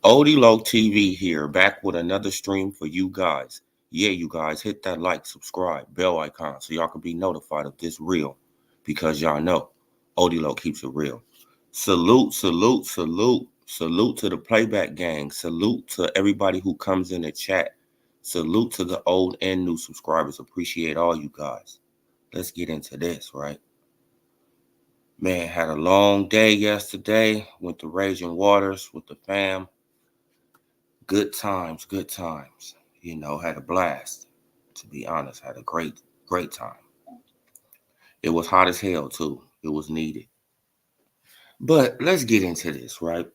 Odilo TV here, back with another stream for you guys. Yeah, you guys, hit that like, subscribe, bell icon so y'all can be notified of this real because y'all know Odilo keeps it real. Salute, salute, salute, salute to the playback gang. Salute to everybody who comes in the chat. Salute to the old and new subscribers. Appreciate all you guys. Let's get into this, right? Man, had a long day yesterday. Went to Raging Waters with the fam. Good times, good times. Had a blast. To be honest, had a great time. It was hot as hell too. It was needed. But let's get into this, right?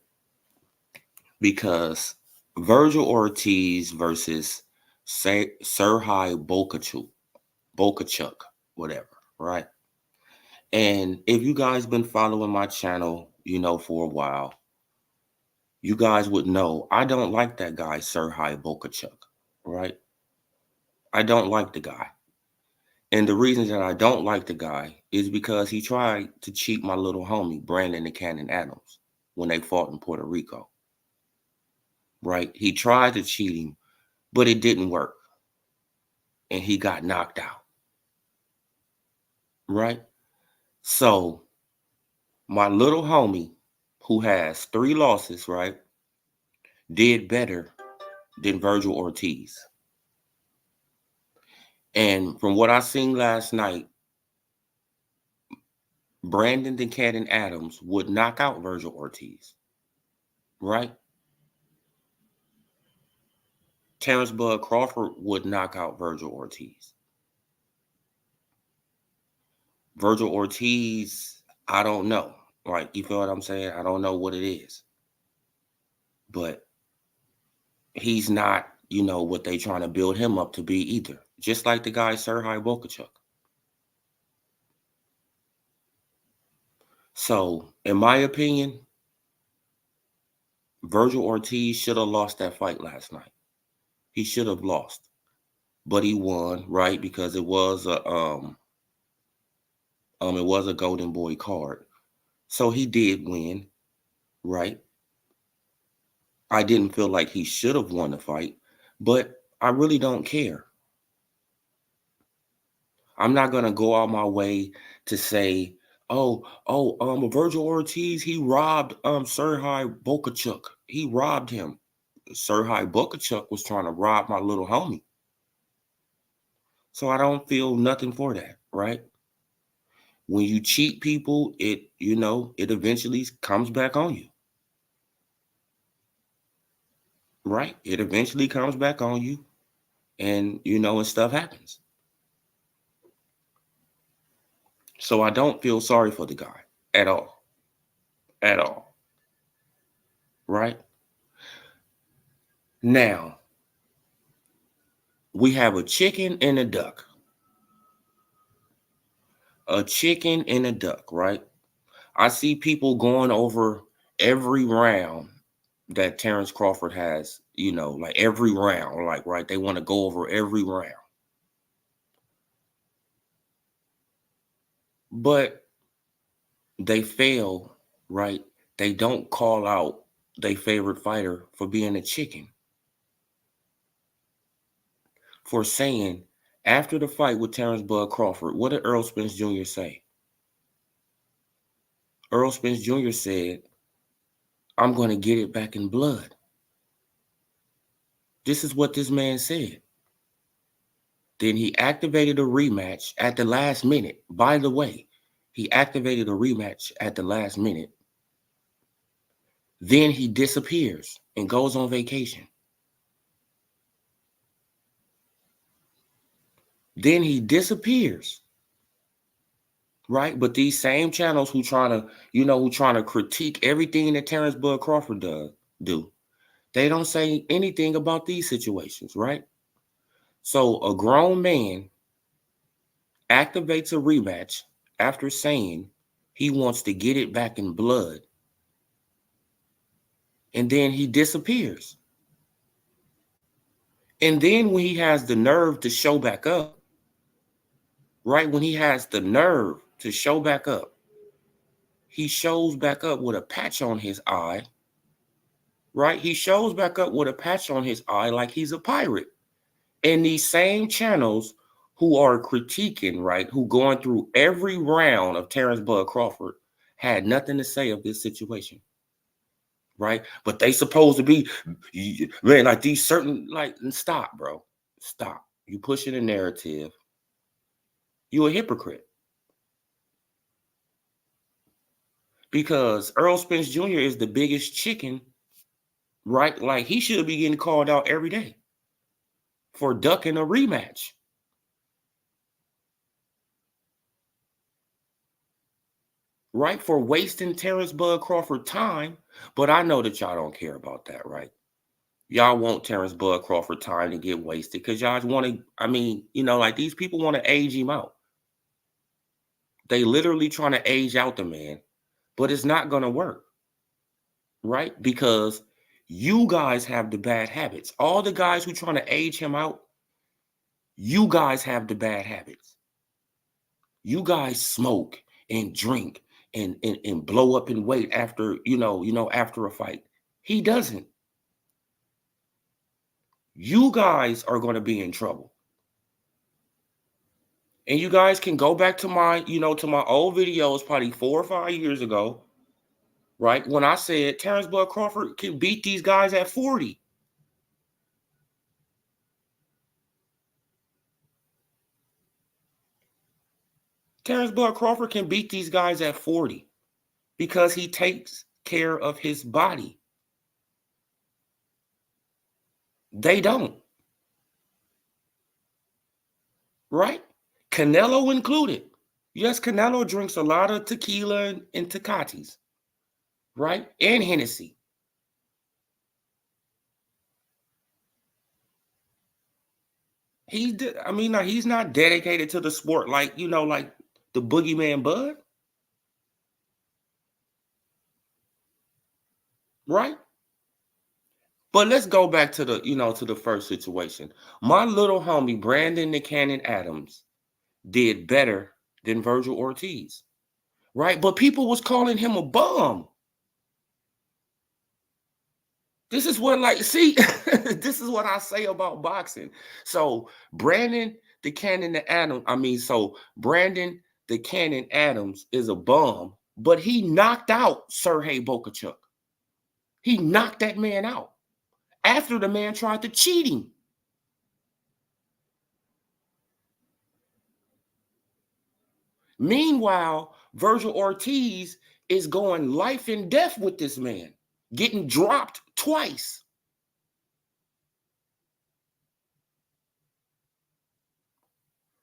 Because Virgil Ortiz versus Serhii Bohachuk, whatever, right? And if you guys been following my channel, for a while, you guys would know I don't like that guy, Serhii Bohachuk, right? I don't like the guy. And the reason that I don't like the guy is because he tried to cheat my little homie, Brandon the Cannon Adams, when they fought in Puerto Rico. Right? He tried to cheat him, but it didn't work. And he got knocked out. Right? So, my little homie, who has 3 losses, right, did better than Virgil Ortiz. And from what I seen last night, Brandon the Cannon Adams would knock out Virgil Ortiz. Right? Terrence Bud Crawford would knock out Virgil Ortiz. Virgil Ortiz, I don't know. Right? You feel what I'm saying? I don't know what it is. But he's not, what they trying to build him up to be either. Just like the guy Serhii Bohachuk. So, in my opinion, Virgil Ortiz should have lost that fight last night. He should have lost. But he won, right? Because it was a Golden Boy card. So he did win, right? I didn't feel like he should have won the fight, but I really don't care. I'm not gonna go out my way to say, Virgil Ortiz, he robbed Serhii Bohachuk. He robbed him. Serhii Bohachuk was trying to rob my little homie. So I don't feel nothing for that, right? When you cheat people, it eventually comes back on you. Right? It eventually comes back on you, and and stuff happens. So I don't feel sorry for the guy at all. At all. Right? Now, we have a chicken and a duck. A chicken and a duck, right? I see people going over every round that Terrence Crawford has, like every round, like, right? They want to go over every round. But they fail, right? They don't call out their favorite fighter for being a chicken. For saying, after the fight with Terrence Bud Crawford, what did Earl Spence Jr. say? Earl Spence Jr. said, I'm going to get it back in blood. This is what this man said. Then he activated a rematch at the last minute. By the way, he activated a rematch at the last minute. Then he disappears and goes on vacation. Then he disappears. Right? But these same channels who trying to critique everything that Terrence Bud Crawford do, they don't say anything about these situations, right? So a grown man activates a rematch after saying he wants to get it back in blood, and then he disappears. And then when he has the nerve to show back up, right? When he has the nerve to show back up, he shows back up with a patch on his eye right? He shows back up with a patch on his eye like he's a pirate. And these same channels who are critiquing, right, who going through every round of Terrence Bud Crawford had nothing to say of this situation, right? But they supposed to be, man, like these certain, like, stop, bro. Stop. You pushing a narrative. You a hypocrite. Because Earl Spence Jr. is the biggest chicken, right? Like he should be getting called out every day for ducking a rematch. Right? For wasting Terrence Bud Crawford time. But I know that y'all don't care about that, right? Y'all want Terrence Bud Crawford time to get wasted because y'all want to, I mean, like these people want to age him out. They literally trying to age out the man, but it's not going to work, right? Because you guys have the bad habits. All the guys who trying to age him out, you guys have the bad habits. You guys smoke and drink and blow up in weight after, after a fight. He doesn't. You guys are going to be in trouble. And you guys can go back to my, to my old videos probably 4 or 5 years ago, right? When I said Terrence Bud Crawford can beat these guys at 40. Terrence Bud Crawford can beat these guys at 40 because he takes care of his body. They don't. Right? Canelo included. Yes, Canelo drinks a lot of tequila and Tecates, right? And Hennessy. He's not dedicated to the sport like, like the Boogeyman Bud. Right? But let's go back to the, to the first situation. My little homie, Brandon the Cannon Adams, did better than Virgil Ortiz. Right? But people was calling him a bum. This is what, like, see, this is what I say about boxing. So Brandon the Cannon Adams, Brandon the Cannon Adams is a bum, but he knocked out Sergey Bohachuk. He knocked that man out after the man tried to cheat him. Meanwhile, Virgil Ortiz is going life and death with this man, getting dropped twice.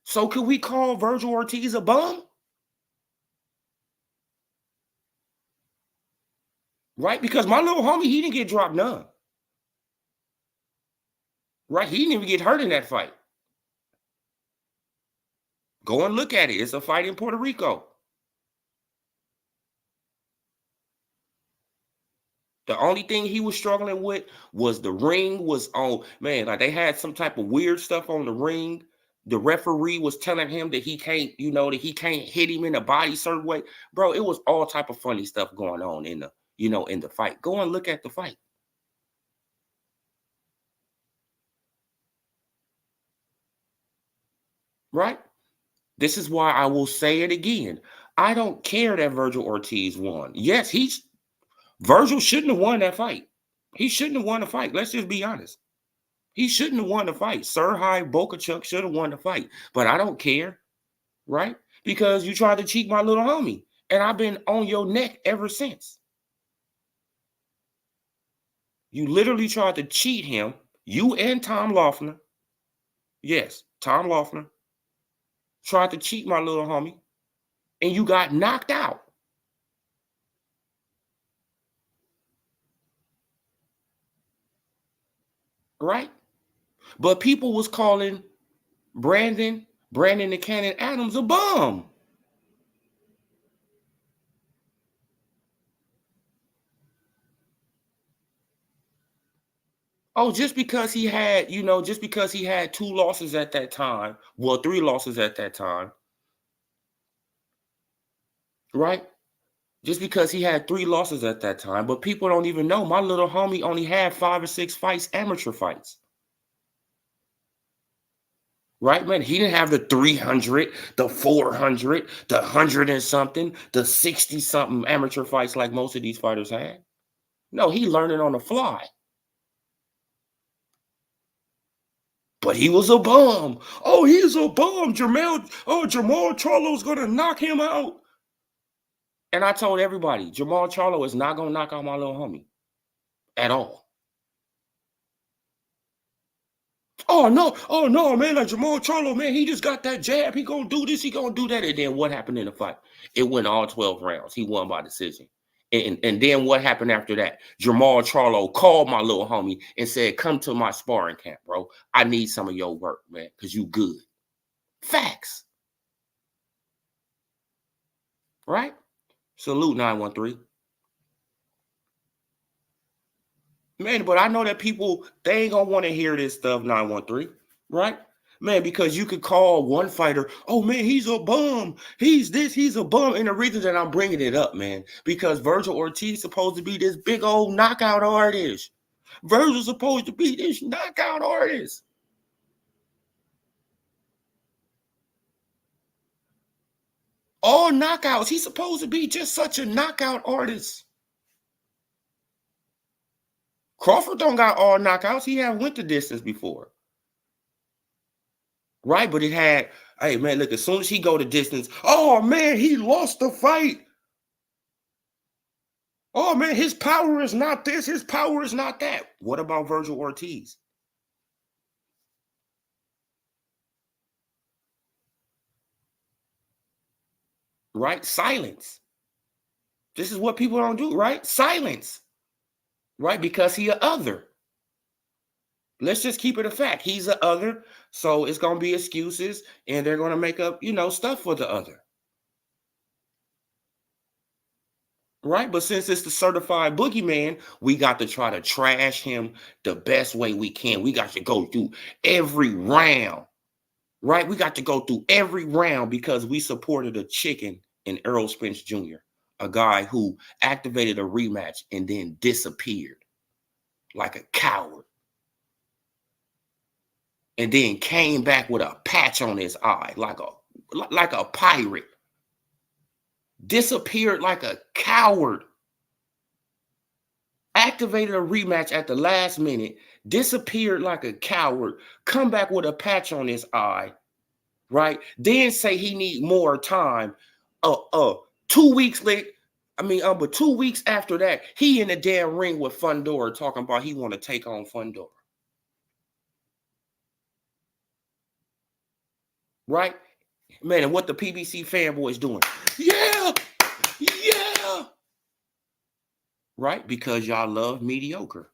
So could we call Virgil Ortiz a bum? Right? Because my little homie, he didn't get dropped none. Right? He didn't even get hurt in that fight. Go and look at it. It's a fight in Puerto Rico. The only thing he was struggling with was the ring was on, man, like they had some type of weird stuff on the ring. The referee was telling him that he can't, that he can't hit him in the body certain way. Bro, it was all type of funny stuff going on in the, in the fight. Go and look at the fight. Right? This is why I will say it again. I don't care that Virgil Ortiz won. Yes, Virgil shouldn't have won that fight. He shouldn't have won the fight. Let's just be honest. He shouldn't have won the fight. Sergey Bohachuk should have won the fight. But I don't care, right? Because you tried to cheat my little homie. And I've been on your neck ever since. You literally tried to cheat him. You and Tom Loeffler. Yes, Tom Loeffler tried to cheat my little homie. And you got knocked out. Right? But people was calling Brandon the Cannon Adams a bum. Oh, just because he had, just because he had 2 losses at that time, well, 3 losses at that time, right? Just because he had 3 losses at that time, but people don't even know my little homie only had 5 or 6 fights, amateur fights. Right, man? He didn't have the 300, the 400, the 100 and something, the 60 something amateur fights like most of these fighters had. No, he learned it on the fly. But he was a bum. Oh, he's a bum. Jamal Charlo's gonna knock him out. And I told everybody, Jamal Charlo is not gonna knock out my little homie at all. Oh no, man, like Jamal Charlo, man, he just got that jab. He gonna do this, he gonna do that. And then what happened in the fight? It went all 12 rounds. He won by decision. And then what happened after that? Jamal Charlo called my little homie and said, come to my sparring camp, bro. I need some of your work, man, because you good. Facts. Right? Salute 913. Man, but I know that people, they ain't gonna want to hear this stuff, 913, right? Man, because you could call one fighter, oh man, he's a bum. He's this, he's a bum. And the reason that I'm bringing it up, man, because Virgil Ortiz supposed to be this big old knockout artist. Virgil's supposed to be this knockout artist. All knockouts. He's supposed to be just such a knockout artist. Crawford don't got all knockouts. He had went the distance before. Right, but it had, hey man, look, as soon as he go the distance, oh man, he lost the fight. Oh man, his power is not this, his power is not that. What about Virgil Ortiz? Right? Silence. This is what people don't do, right? Silence. Right? Because he a other. Let's just keep it a fact. He's a other, so it's gonna be excuses, and they're gonna make up, stuff for the other. Right? But since it's the certified boogeyman, we got to try to trash him the best way we can. We got to go through every round. Right? We got to go through every round because we supported a chicken in Errol Spence Jr., a guy who activated a rematch and then disappeared like a coward. And then came back with a patch on his eye like a pirate. Disappeared like a coward. Activated a rematch at the last minute, disappeared like a coward, come back with a patch on his eye, right? Then say he need more time. 2 weeks late. But 2 weeks after that, he in the damn ring with Fundora talking about he want to take on Fundora. Right? Man, and what the PBC fanboys doing? Yeah! Yeah! Right? Because y'all love mediocre.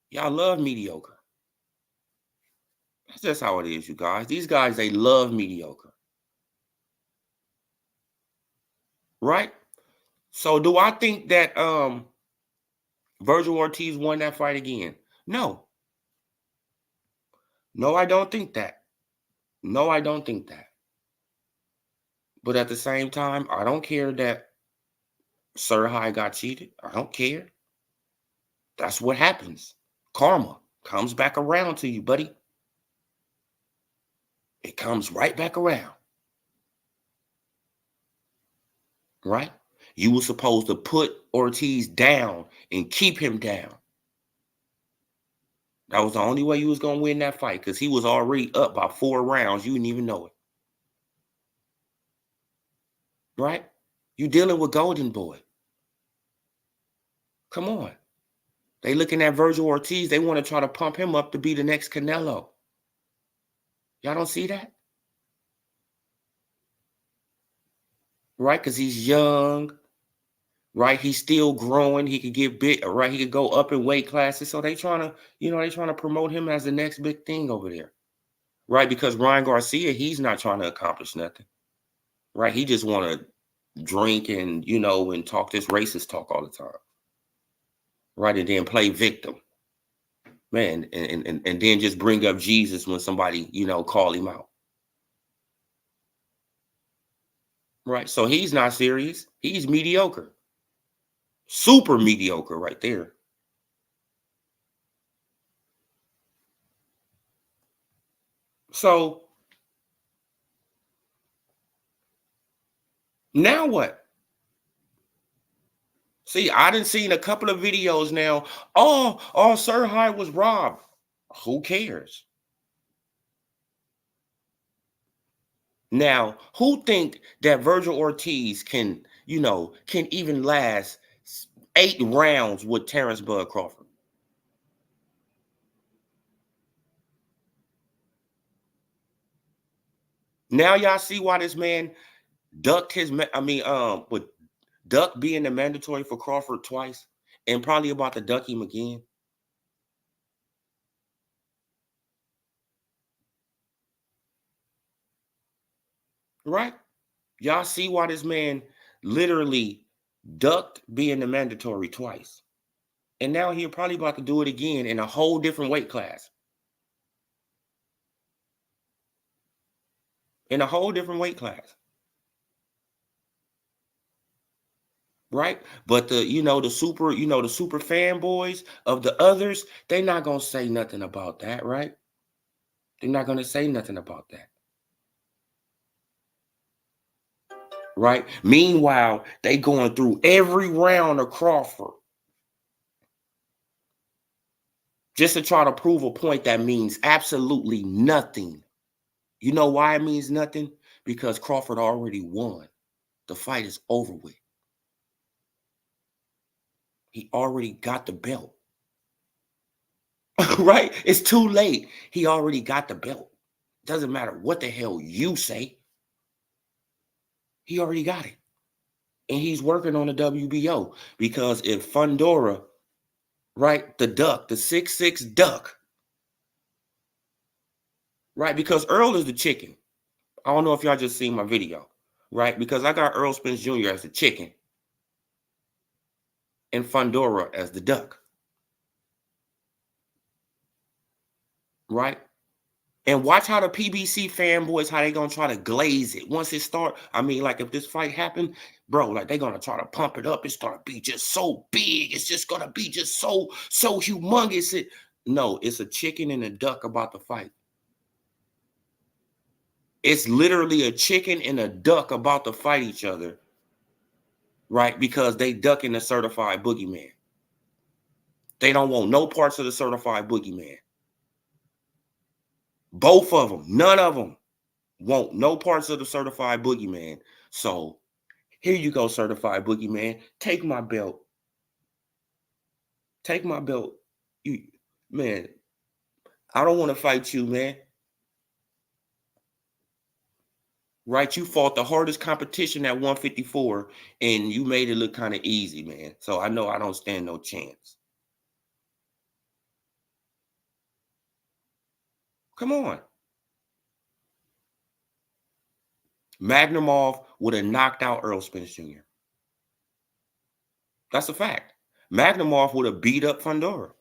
Y'all love mediocre. That's just how it is, you guys. These guys, they love mediocre. Right? So do I think that Virgil Ortiz won that fight again? No. No, I don't think that. No, I don't think that. But at the same time, I don't care that Sir High got cheated. I don't care. That's what happens. Karma comes back around to you, buddy. It comes right back around. Right? You were supposed to put Ortiz down and keep him down. That was the only way you was going to win that fight because he was already up by 4 rounds. You didn't even know it. Right? You dealing with Golden Boy. Come on. They looking at Virgil Ortiz. They want to try to pump him up to be the next Canelo. Y'all don't see that? Right? Because he's young. Right? He's still growing. He could get big. Right? He could go up in weight classes. So they trying to, they trying to promote him as the next big thing over there. Right? Because Ryan Garcia, he's not trying to accomplish nothing. Right? He just want to drink and, and talk this racist talk all the time. Right? And then play victim. Man, and then just bring up Jesus when somebody, call him out. Right? So he's not serious. He's mediocre. Super mediocre right there. So now what? See, I done seen a couple of videos now. Oh, Sir High was robbed. Who cares? Now, who think that Virgil Ortiz can even last 8 rounds with Terrence Bud Crawford? Now y'all see why this man ducked his with duck being the mandatory for Crawford twice and probably about to duck him again. Right? Y'all see why this man literally ducked being the mandatory twice. And now he'll probably about to do it again in a whole different weight class. In a whole different weight class. Right? But the super fanboys of the others, they're not gonna say nothing about that, right? They're not gonna say nothing about that. Right? Meanwhile, they going through every round of Crawford just to try to prove a point that means absolutely nothing. You know why it means nothing? Because Crawford already won. The fight is over with. He already got the belt. Right? It's too late. He already got the belt. Doesn't matter what the hell you say. He already got it. And he's working on the WBO because if Fundora, right, the duck, the 6'6" duck, right, because Earl is the chicken. I don't know if y'all just seen my video, right? Because I got Earl Spence Jr. as the chicken and Fundora as the duck, right? And watch how the PBC fanboys, how they gonna try to glaze it once it start. I mean, like if this fight happened, bro, like they gonna try to pump it up. It's gonna be just so big. It's just gonna be just so humongous. No, it's a chicken and a duck about to fight. It's literally a chicken and a duck about to fight each other, right? Because they ducking the certified boogeyman. They don't want no parts of the certified boogeyman. Both of them, none of them want no parts of the certified boogeyman. So here you go, certified boogeyman. Take my belt. Take my belt. You man, I don't want to fight you, man. Right? You fought the hardest competition at 154 and you made it look kind of easy, man. So I know I don't stand no chance. Come on. Magnumov would have knocked out Earl Spence Jr. That's a fact. Magnumov would have beat up Fundora.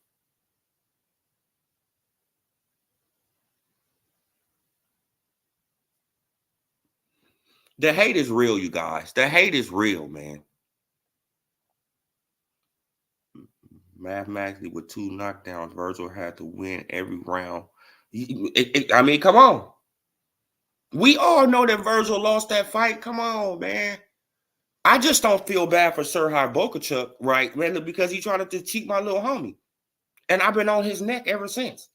The hate is real, you guys. The hate is real, man. Mathematically, with 2 knockdowns, Virgil had to win every round. I mean, come on. We all know that Virgil lost that fight. Come on, man. I just don't feel bad for Sir High Bohachuk, right, man, because he tried to cheat my little homie. And I've been on his neck ever since.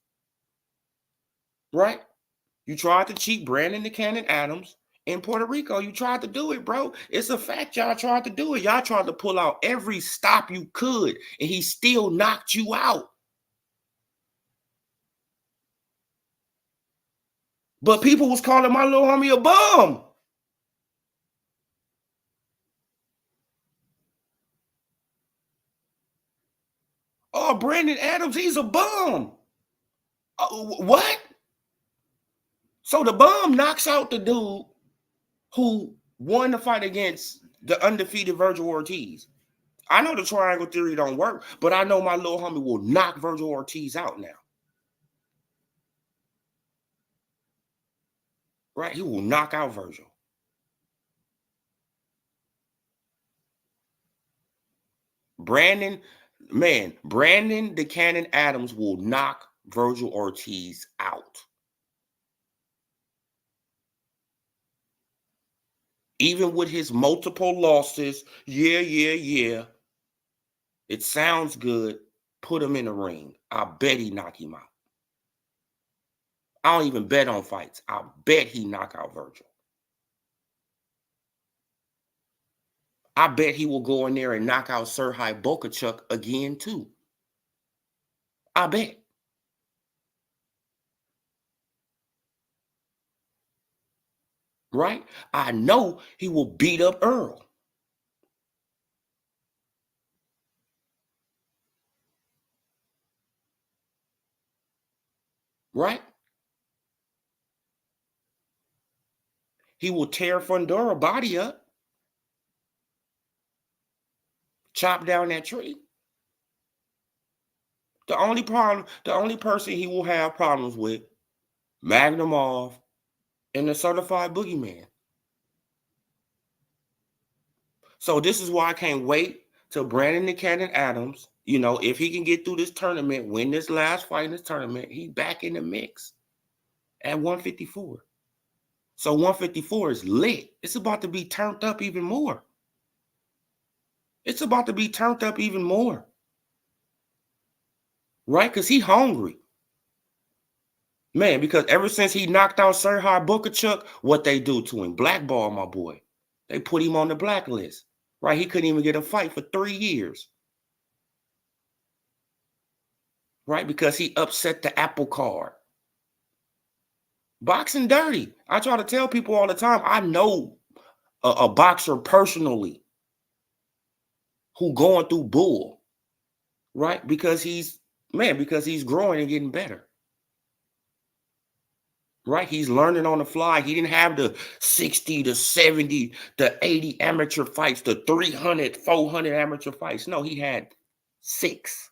Right? You tried to cheat Brandon the Cannon Adams in Puerto Rico. You tried to do it, bro. It's a fact. Y'all tried to do it. Y'all tried to pull out every stop you could, and he still knocked you out. But people was calling my little homie a bum. Oh, Brandon Adams, he's a bum. What? So the bum knocks out the dude who won the fight against the undefeated Virgil Ortiz. I know the triangle theory don't work, but I know my little homie will knock Virgil Ortiz out now. Right? He will knock out Virgil. Brandon, Brandon the Cannon Adams will knock Virgil Ortiz out. Even with his multiple losses, yeah. It sounds good. Put him in the ring. I bet he knock him out. I don't even bet on fights. I bet he knock out Virgil. I bet he will go in there and knock out Serhii Bohachuk again too. I bet. Right? I know he will beat up Earl. Right? He will tear Fundora body up. Chop down that tree. The only person he will have problems with, Magnumov and the certified boogeyman. So this is why I can't wait till Brandon the Cannon Adams, if he can get through this tournament, win this last fight in this tournament, he's back in the mix at 154. So 154 is lit. It's about to be turned up even more. It's about to be turned up even more. Right? Because he's hungry. Man, because ever since he knocked out Serhii Bohachuk, what they do to him? Blackball, my boy. They put him on the blacklist. Right? He couldn't even get a fight for 3 years. Right? Because he upset the apple card. Boxing dirty. I try to tell people all the time, I know a boxer personally who going through bull. Right? Because he's growing and getting better. Right? He's learning on the fly. He didn't have the 60, the 70, the 80 amateur fights, the 300, 400 amateur fights. No, he had 6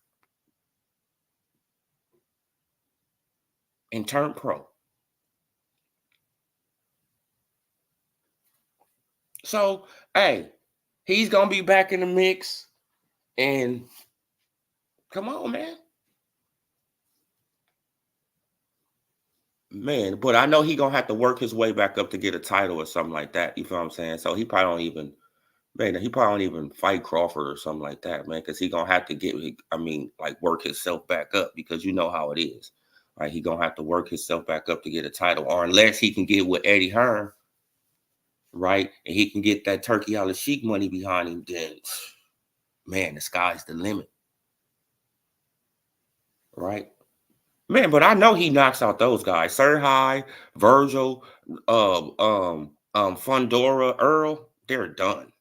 and turned pro. So, hey, he's going to be back in the mix. And come on, man. Man, but I know he going to have to work his way back up to get a title or something like that. You feel what I'm saying? So he probably don't even fight Crawford or something like that, man, because he going to have to work himself back up, because you know how it is. Right? He going to have to work himself back up to get a title, or unless he can get with Eddie Hearn, right? And he can get that Turkey Al Sheik money behind him, then, man, the sky's the limit. Right? Man, but I know he knocks out those guys. Serhii, Virgil, Fundora, Earl, they're done.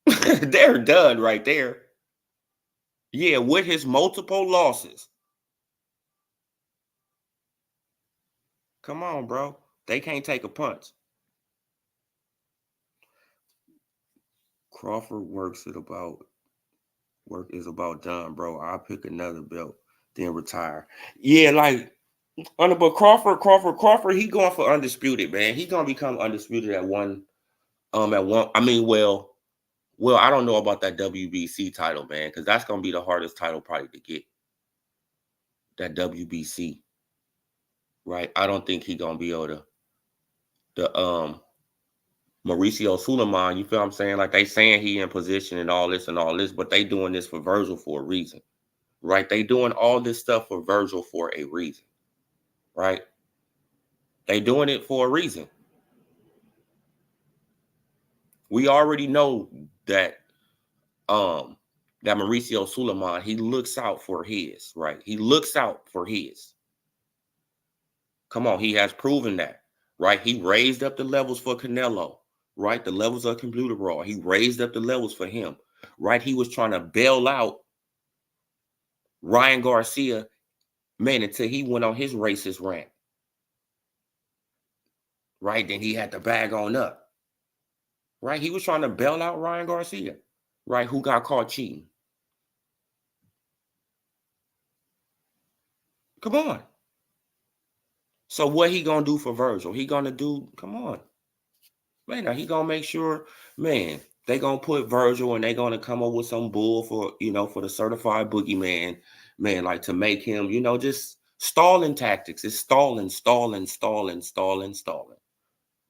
They're done right there. Yeah, with his multiple losses. Come on, bro. They can't take a punch. Crawford work is about done, bro. I'll pick another belt, then retire. Yeah, but Crawford, he going for undisputed, man. He gonna become undisputed at one. Well, I don't know about that WBC title, man, because that's gonna be the hardest title probably to get. That WBC, right? I don't think he gonna be able to. The Mauricio Suleiman, you feel what I'm saying? Like, they saying he in position and all this, but they doing this for Virgil for a reason, right? They doing all this stuff for Virgil for a reason, right? They doing it for a reason. We already know that that Mauricio Suleiman, he looks out for his, right? He looks out for his. Come on, he has proven that, right? He raised up the levels for Canelo, right? The levels of computer raw. He raised up the levels for him, right? He was trying to bail out Ryan Garcia, man, until he went on his racist rant, right? Then he had to bag on up, right? He was trying to bail out Ryan Garcia, right? Who got caught cheating. Come on. So what he gonna do for Virgil? He gonna do, come on. Man, now he gonna make sure, man, They gonna put Virgil and they gonna come up with some bull for for the certified boogeyman, man, like to make him, just stalling tactics. It's stalling, stalling, stalling, stalling, stalling.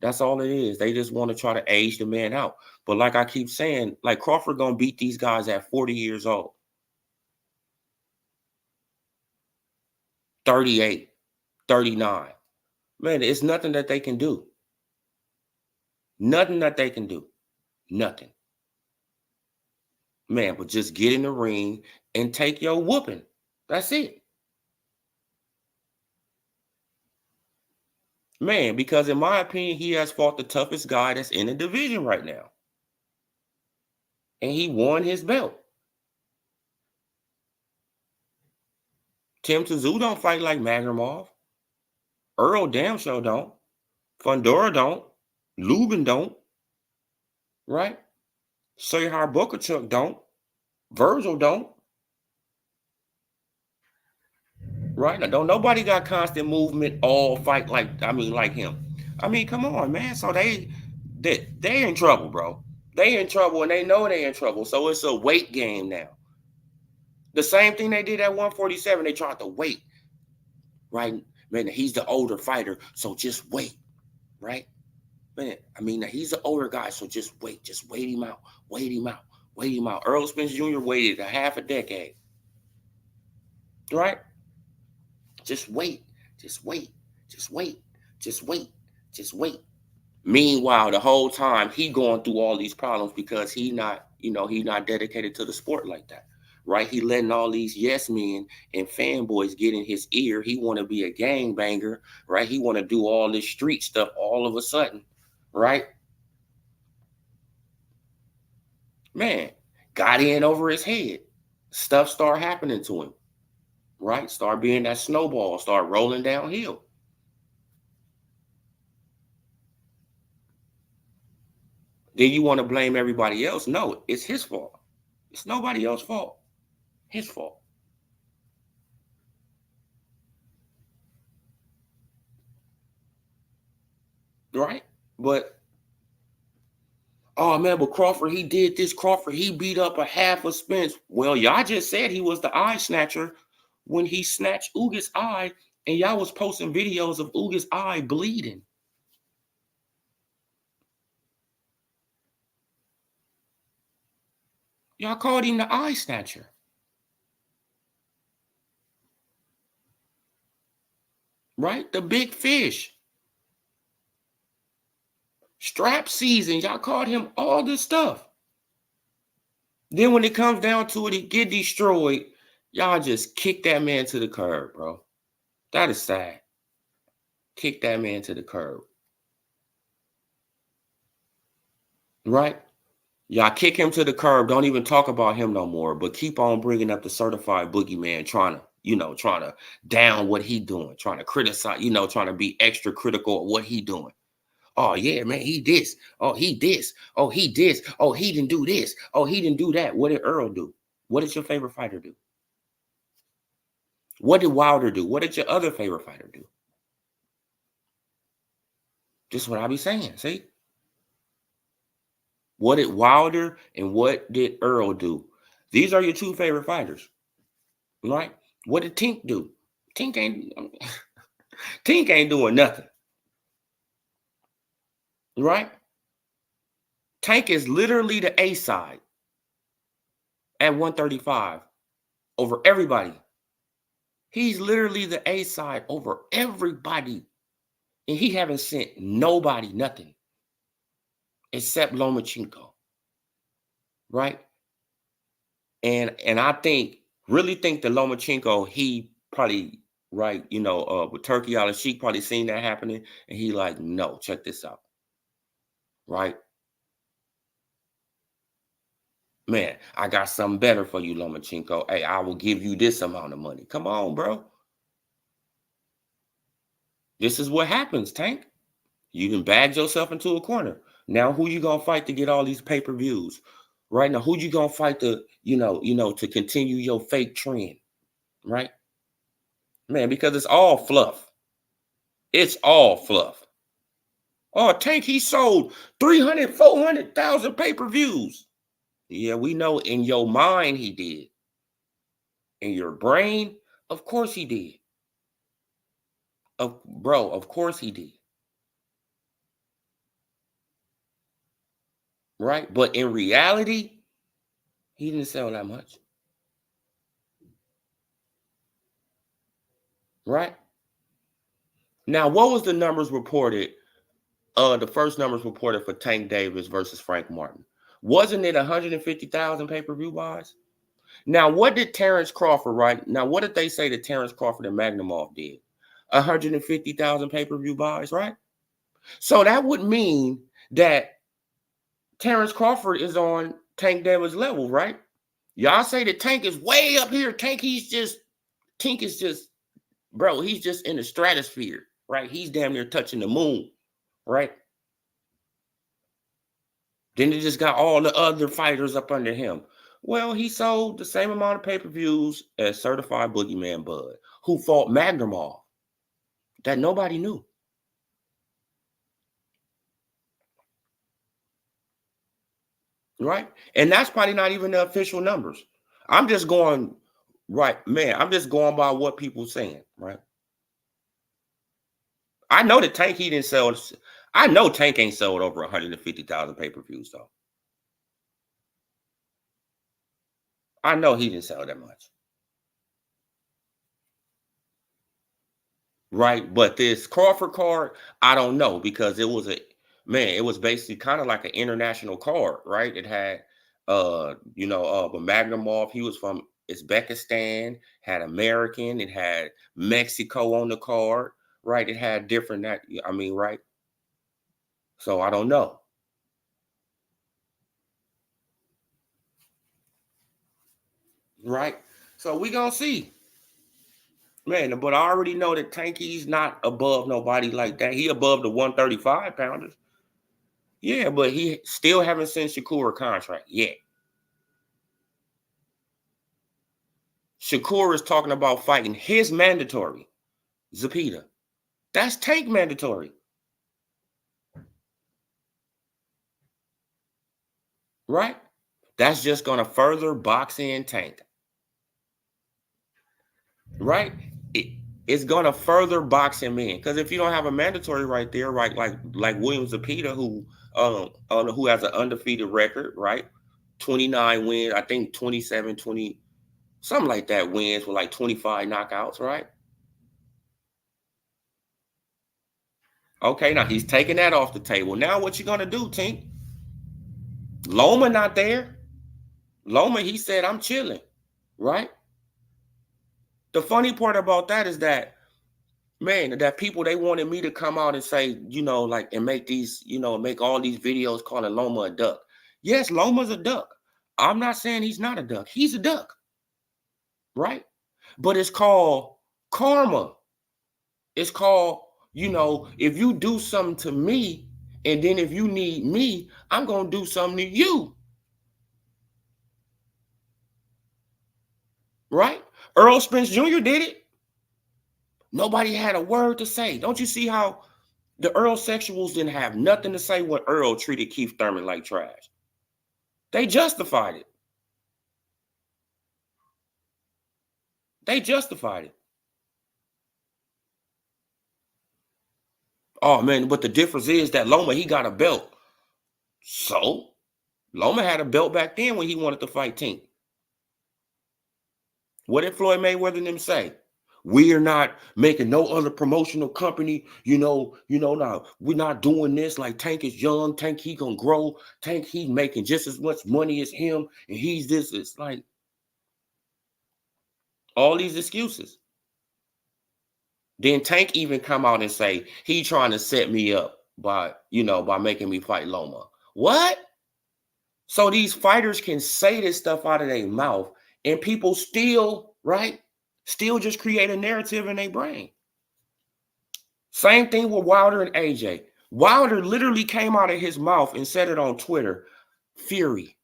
That's all it is. They just want to try to age the man out. But like I keep saying, like Crawford gonna beat these guys at 40 years old, 38, 39. Man, it's nothing that they can do. Nothing that they can do. Nothing. Man, but just get in the ring and take your whooping. That's it. Man, because in my opinion, he has fought the toughest guy that's in the division right now. And he won his belt. Tim Tszyu don't fight like Magnemov. Earl damn sure don't. Fundora don't. Lubin don't. Right? Serhar Bohachuk don't. Virgil don't. Right? Now, don't nobody got constant movement, all fight like him. I mean, come on, man. So they in trouble, bro. They in trouble and they know they in trouble. So it's a weight game now. The same thing they did at 147. They tried to wait. Right? Man, he's the older fighter, so just wait. Right? Man, I mean, he's the older guy, so just wait. Just wait him out. Wait him out. Wait him out. Earl Spence Jr. waited a half a decade. Right? Just wait. Just wait. Just wait. Just wait. Just wait. Meanwhile, the whole time he going through all these problems because he not dedicated to the sport like that. Right? He letting all these yes men and fanboys get in his ear. He want to be a gangbanger, right? He want to do all this street stuff all of a sudden, right? Man, got in over his head. Stuff start happening to him, right? Start being that snowball, start rolling downhill. Then you want to blame everybody else. No, it's his fault. It's nobody else's fault. His fault. Right? But, oh man, but Crawford, he did this. Crawford, he beat up a half of Spence. Well, y'all just said he was the eye snatcher when he snatched Uga's eye, and y'all was posting videos of Uga's eye bleeding. Y'all called him the eye snatcher. Right? The big fish. Strap season. Y'all called him all this stuff. Then when it comes down to it, he get destroyed. Y'all just kick that man to the curb, bro. That is sad. Kick that man to the curb. Right? Y'all kick him to the curb. Don't even talk about him no more. But keep on bringing up the certified boogeyman, trying to down what he doing, trying to criticize, trying to be extra critical of what he doing. Oh yeah, man, he this. Oh, he this. Oh, he this. Oh, he didn't do this. Oh, he didn't do that. What did Earl do? What did your favorite fighter do? What did Wilder do? What did your other favorite fighter do? Just what I be saying. See? What did Wilder and what did Earl do? These are your two favorite fighters, right? What did Tink do? Tink ain't Tink ain't doing nothing, right? Tank is literally the A side at 135 over everybody. He's literally the A side over everybody, and he haven't sent nobody nothing except Lomachenko, right? And I really think that Lomachenko, he probably, right, with Turkey Al Sheikh probably seen that happening, and he like, no, check this out, right? Man, I got something better for you, Lomachenko. Hey, I will give you this amount of money. Come on, bro. This is what happens, Tank. You can bag yourself into a corner. Now, who you gonna fight to get all these pay-per-views? Right now, who you gonna fight to, to continue your fake trend? Right? Man, because it's all fluff. It's all fluff. Oh, Tank, he sold 300, 400,000 pay-per-views. Yeah, we know in your mind he did. In your brain, of course he did. Bro, of course he did. Right? But in reality, he didn't sell that much. Right? Now, what was the numbers reported? The first numbers reported for Tank Davis versus Frank Martin. Wasn't it 150,000 pay-per-view buys? Now, what did Terrence Crawford, right? Now, what did they say that Terrence Crawford and Magnumov did? 150,000 pay-per-view buys, right? So that would mean that Terrence Crawford is on Tank Davis level, right? Y'all say that Tank is way up here. Tank is just, bro, he's just in the stratosphere, right? He's damn near touching the moon, right? Then they just got all the other fighters up under him. Well, he sold the same amount of pay-per-views as Certified Boogeyman Bud, who fought Magnumov, that nobody knew. Right? And that's probably not even the official numbers. I'm just going, right, man, I'm just going by what people saying, right? I know that Tank, he didn't sell. I know Tank ain't sold over 150,000 pay-per-views, though. I know he didn't sell that much. Right? But this Crawford card, I don't know, because it was basically kind of like an international card, right? It had but Magnumov, he was from Uzbekistan, had American, it had Mexico on the card, right? It had different right? So I don't know. Right? So we gonna see. Man, but I already know that Tanky's not above nobody like that. He above the 135 pounders. Yeah, but he still haven't sent Shakur a contract yet. Shakur is talking about fighting his mandatory, Zepeda. That's Tank mandatory. Right? That's just going to further box in Tank. Right? It's going to further box him in. Because if you don't have a mandatory right there, right, like William Zepeda, who has an undefeated record, right? 29 wins, I think 27, 20, something like that wins with like 25 knockouts, right? Okay, now he's taking that off the table. Now what you gonna do, Tink? Loma not there. Loma, he said, I'm chilling, right? The funny part about that is that, man, that people, they wanted me to come out and say, and make make all these videos calling Loma a duck. Yes, Loma's a duck. I'm not saying he's not a duck. He's a duck, right? But it's called karma. It's called, if you do something to me, and then if you need me, I'm going to do something to you. Right? Earl Spence Jr. did it. Nobody had a word to say. Don't you see how the Earl sexuals didn't have nothing to say when Earl treated Keith Thurman like trash? They justified it. They justified it. Oh, man, but the difference is that Loma, he got a belt. So, Loma had a belt back then when he wanted to fight Tink. What did Floyd Mayweather and them say? We are not making no other promotional company, now we're not doing this. Like Tank is young, Tank he gonna grow, Tank he's making just as much money as him, and he's this. It's like all these excuses. Then Tank even come out and say he trying to set me up by making me fight Loma. What? So these fighters can say this stuff out of their mouth, and people still, right? Still just create a narrative in their brain. Same thing with Wilder and AJ. Wilder literally came out of his mouth and said it on Twitter. Fury,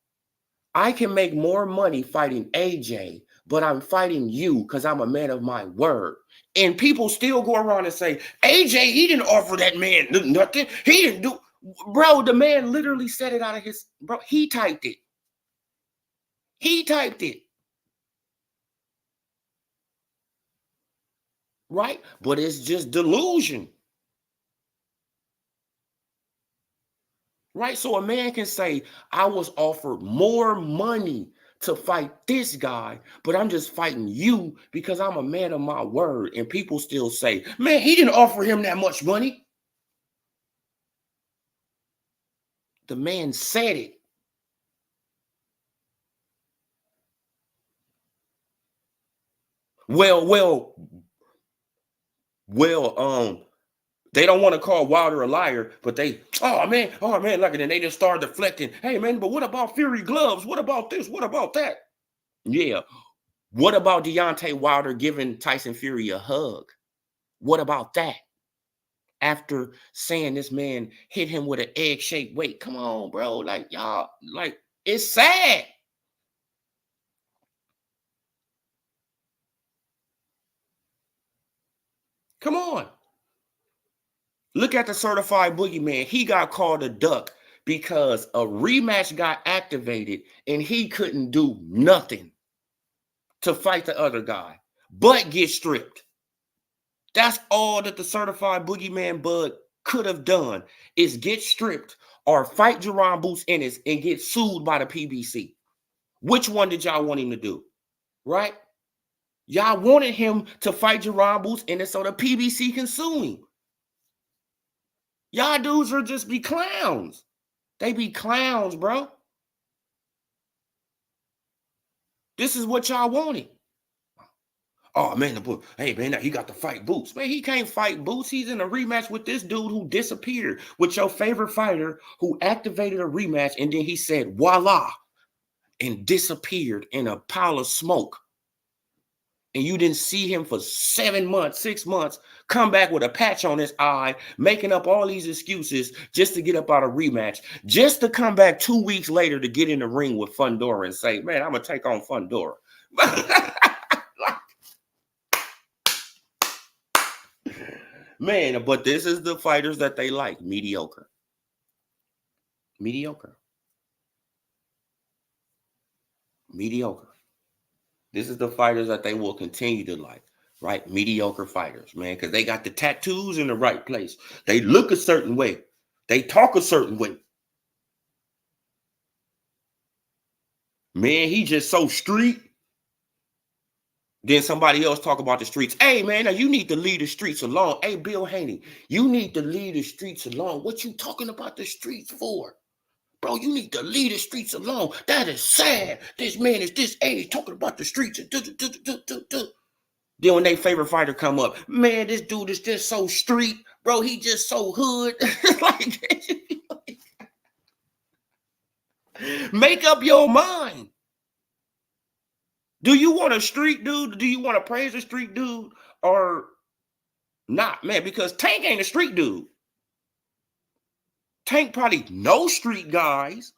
I can make more money fighting AJ, but I'm fighting you because I'm a man of my word. And people still go around and say, AJ, he didn't offer that man nothing. He didn't do. Bro, the man literally said it out of his, bro, he typed it. He typed it. Right? But it's just delusion. Right? So a man can say, I was offered more money to fight this guy, but I'm just fighting you because I'm a man of my word. And people still say, man, he didn't offer him that much money. The man said it. Well, they don't want to call Wilder a liar, but they, oh man, like, and then they just start deflecting. Hey man, but what about Fury gloves? What about this? What about that? Yeah. What about Deontay Wilder giving Tyson Fury a hug? What about that? After saying this man hit him with an egg-shaped weight. Come on, bro. Like, y'all, like, it's sad. Come on. Look at the certified boogeyman. He got called a duck because a rematch got activated and he couldn't do nothing to fight the other guy, but get stripped. That's all that the certified boogeyman bud could have done, is get stripped or fight Jerron Boots Ennis and get sued by the PBC. Which one did y'all want him to do? Right? Y'all wanted him to fight Jerron Boots Ennis so the PBC can sue him. Y'all dudes are just be clowns. They be clowns, bro. This is what y'all wanted. Oh man, hey man, he got to fight Boots. Man, he can't fight Boots. He's in a rematch with this dude who disappeared, with your favorite fighter who activated a rematch, and then he said voila and disappeared in a pile of smoke. And you didn't see him for 7 months, 6 months, come back with a patch on his eye, making up all these excuses just to get up out of rematch, just to come back 2 weeks later to get in the ring with Fundora and say, man, I'm going to take on Fundora. Man, but this is the fighters that they like. Mediocre. Mediocre. Mediocre. This is the fighters that they will continue to like, right? Mediocre fighters, man, because they got the tattoos in the right place. They look a certain way. They talk a certain way. Man, he just so street. Then somebody else talk about the streets. Hey, man, now you need to leave the streets alone. Hey, Bill Haney, you need to leave the streets alone. What you talking about the streets for? Bro, you need to leave the streets alone. That is sad. This man is this age talking about the streets. Then when their favorite fighter come up, man, this dude is just so street. Bro, he just so hood. Like, make up your mind. Do you want a street dude? Do you want to praise a street dude or not, man? Because Tank ain't a street dude. Tank probably no street guys.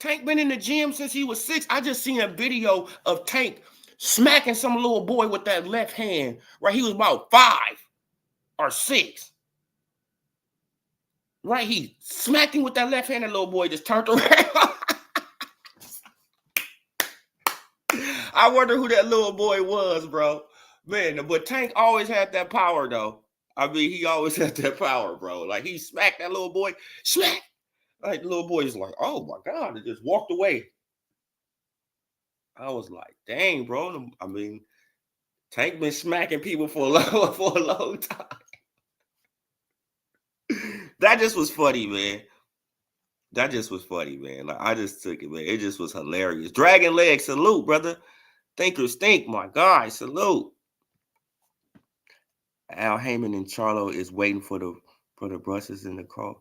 Tank been in the gym since he was 6. I just seen a video of Tank smacking some little boy with that left hand, right? He was about 5 or 6. Right? He smacked him with that left hand, and little boy just turned around. I wonder who that little boy was, bro. Man, but Tank always had that power, though. I mean, he always had that power, bro. Like, he smacked that little boy. Smack! Like, the little boy is like, oh, my God. It just walked away. I was like, dang, bro. I mean, Tank been smacking people for a long time. That just was funny, man. That just was funny, man. Like, I just took it, man. It just was hilarious. Dragon leg, salute, brother. Thinkers think, my guy, salute. Al Heyman and Charlo is waiting for the buses in the car.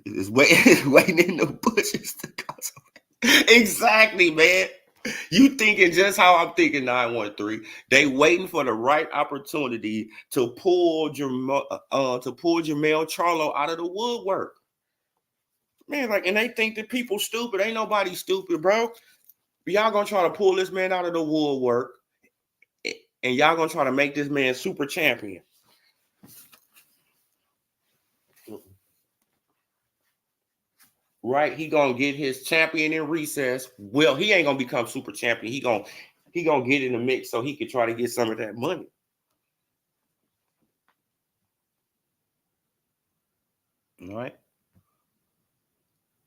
Is waiting in the bushes to go. Exactly, man. You thinking just how I'm thinking, 913. They waiting for the right opportunity to pull Jamel Charlo out of the woodwork. Man, like, and they think that people stupid. Ain't nobody stupid, bro. Y'all gonna try to pull this man out of the woodwork. and y'all gonna try to make this man super champion. Right? He gonna get his champion in recess. Well, he ain't gonna become super champion. He gonna get in the mix so he can try to get some of that money. All right.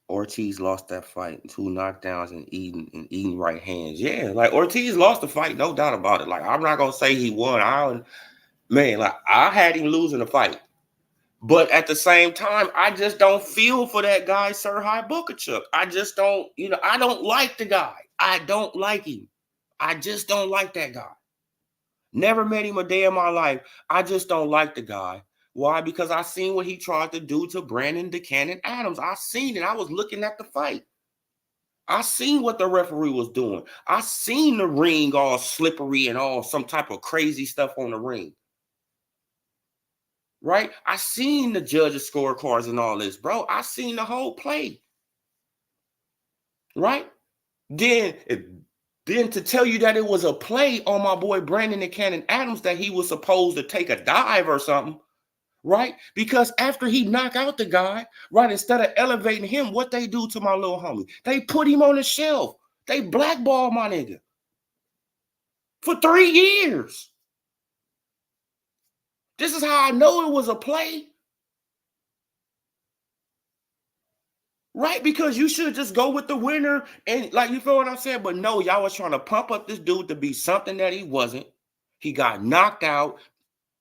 Ortiz lost that fight, 2 knockdowns and eating right hands. Yeah, like Ortiz lost the fight, no doubt about it. Like I'm not gonna say he won. I had him losing the fight. But at the same time, I just don't feel for that guy, Serhii Bohachuk. I just don't, I don't like the guy. I don't like him. I just don't like that guy. Never met him a day in my life. I just don't like the guy. Why? Because I seen what he tried to do to Brandon the Cannon Adams. I seen it. I was looking at the fight. I seen what the referee was doing. I seen the ring all slippery and all some type of crazy stuff on the ring. Right? I seen the judges' scorecards and all this, bro. I seen the whole play. Right? Then to tell you that it was a play on my boy Brandon the Cannon Adams that he was supposed to take a dive or something, right? Because after he knocked out the guy, right, instead of elevating him, what they do to my little homie? They put him on the shelf. They blackball my nigga for 3 years. This is how I know it was a play. Right? Because you should just go with the winner and like, you feel what I'm saying? But no, y'all was trying to pump up this dude to be something that he wasn't. He got knocked out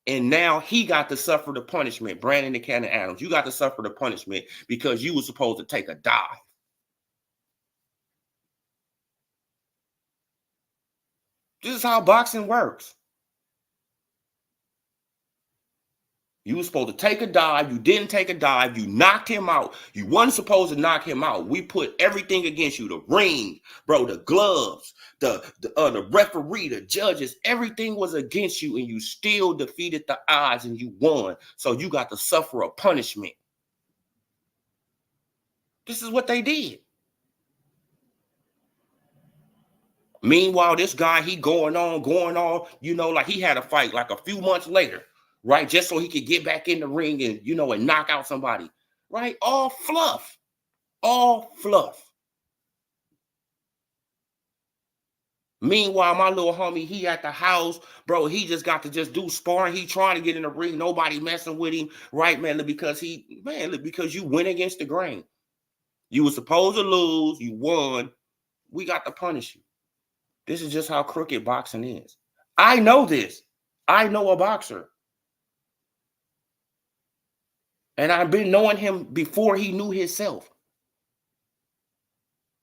and now he got to suffer the punishment. Brandon the Cannon Adams, you got to suffer the punishment because you were supposed to take a dive. This is how boxing works. You were supposed to take a dive. You didn't take a dive. You knocked him out. You weren't supposed to knock him out. We put everything against you. The ring, bro, the gloves, the referee, the judges, everything was against you, and you still defeated the odds and you won. So you got to suffer a punishment. This is what they did. Meanwhile, this guy, he going on, like he had a fight like a few months later, right? Just so he could get back in the ring and, and knock out somebody, right? All fluff, all fluff. Meanwhile, my little homie, he at the house, bro, he just got to just do sparring. He trying to get in the ring. Nobody messing with him, right, man? Because you went against the grain. You were supposed to lose. You won. We got to punish you. This is just how crooked boxing is. I know this. I know a boxer. And I've been knowing him before he knew himself.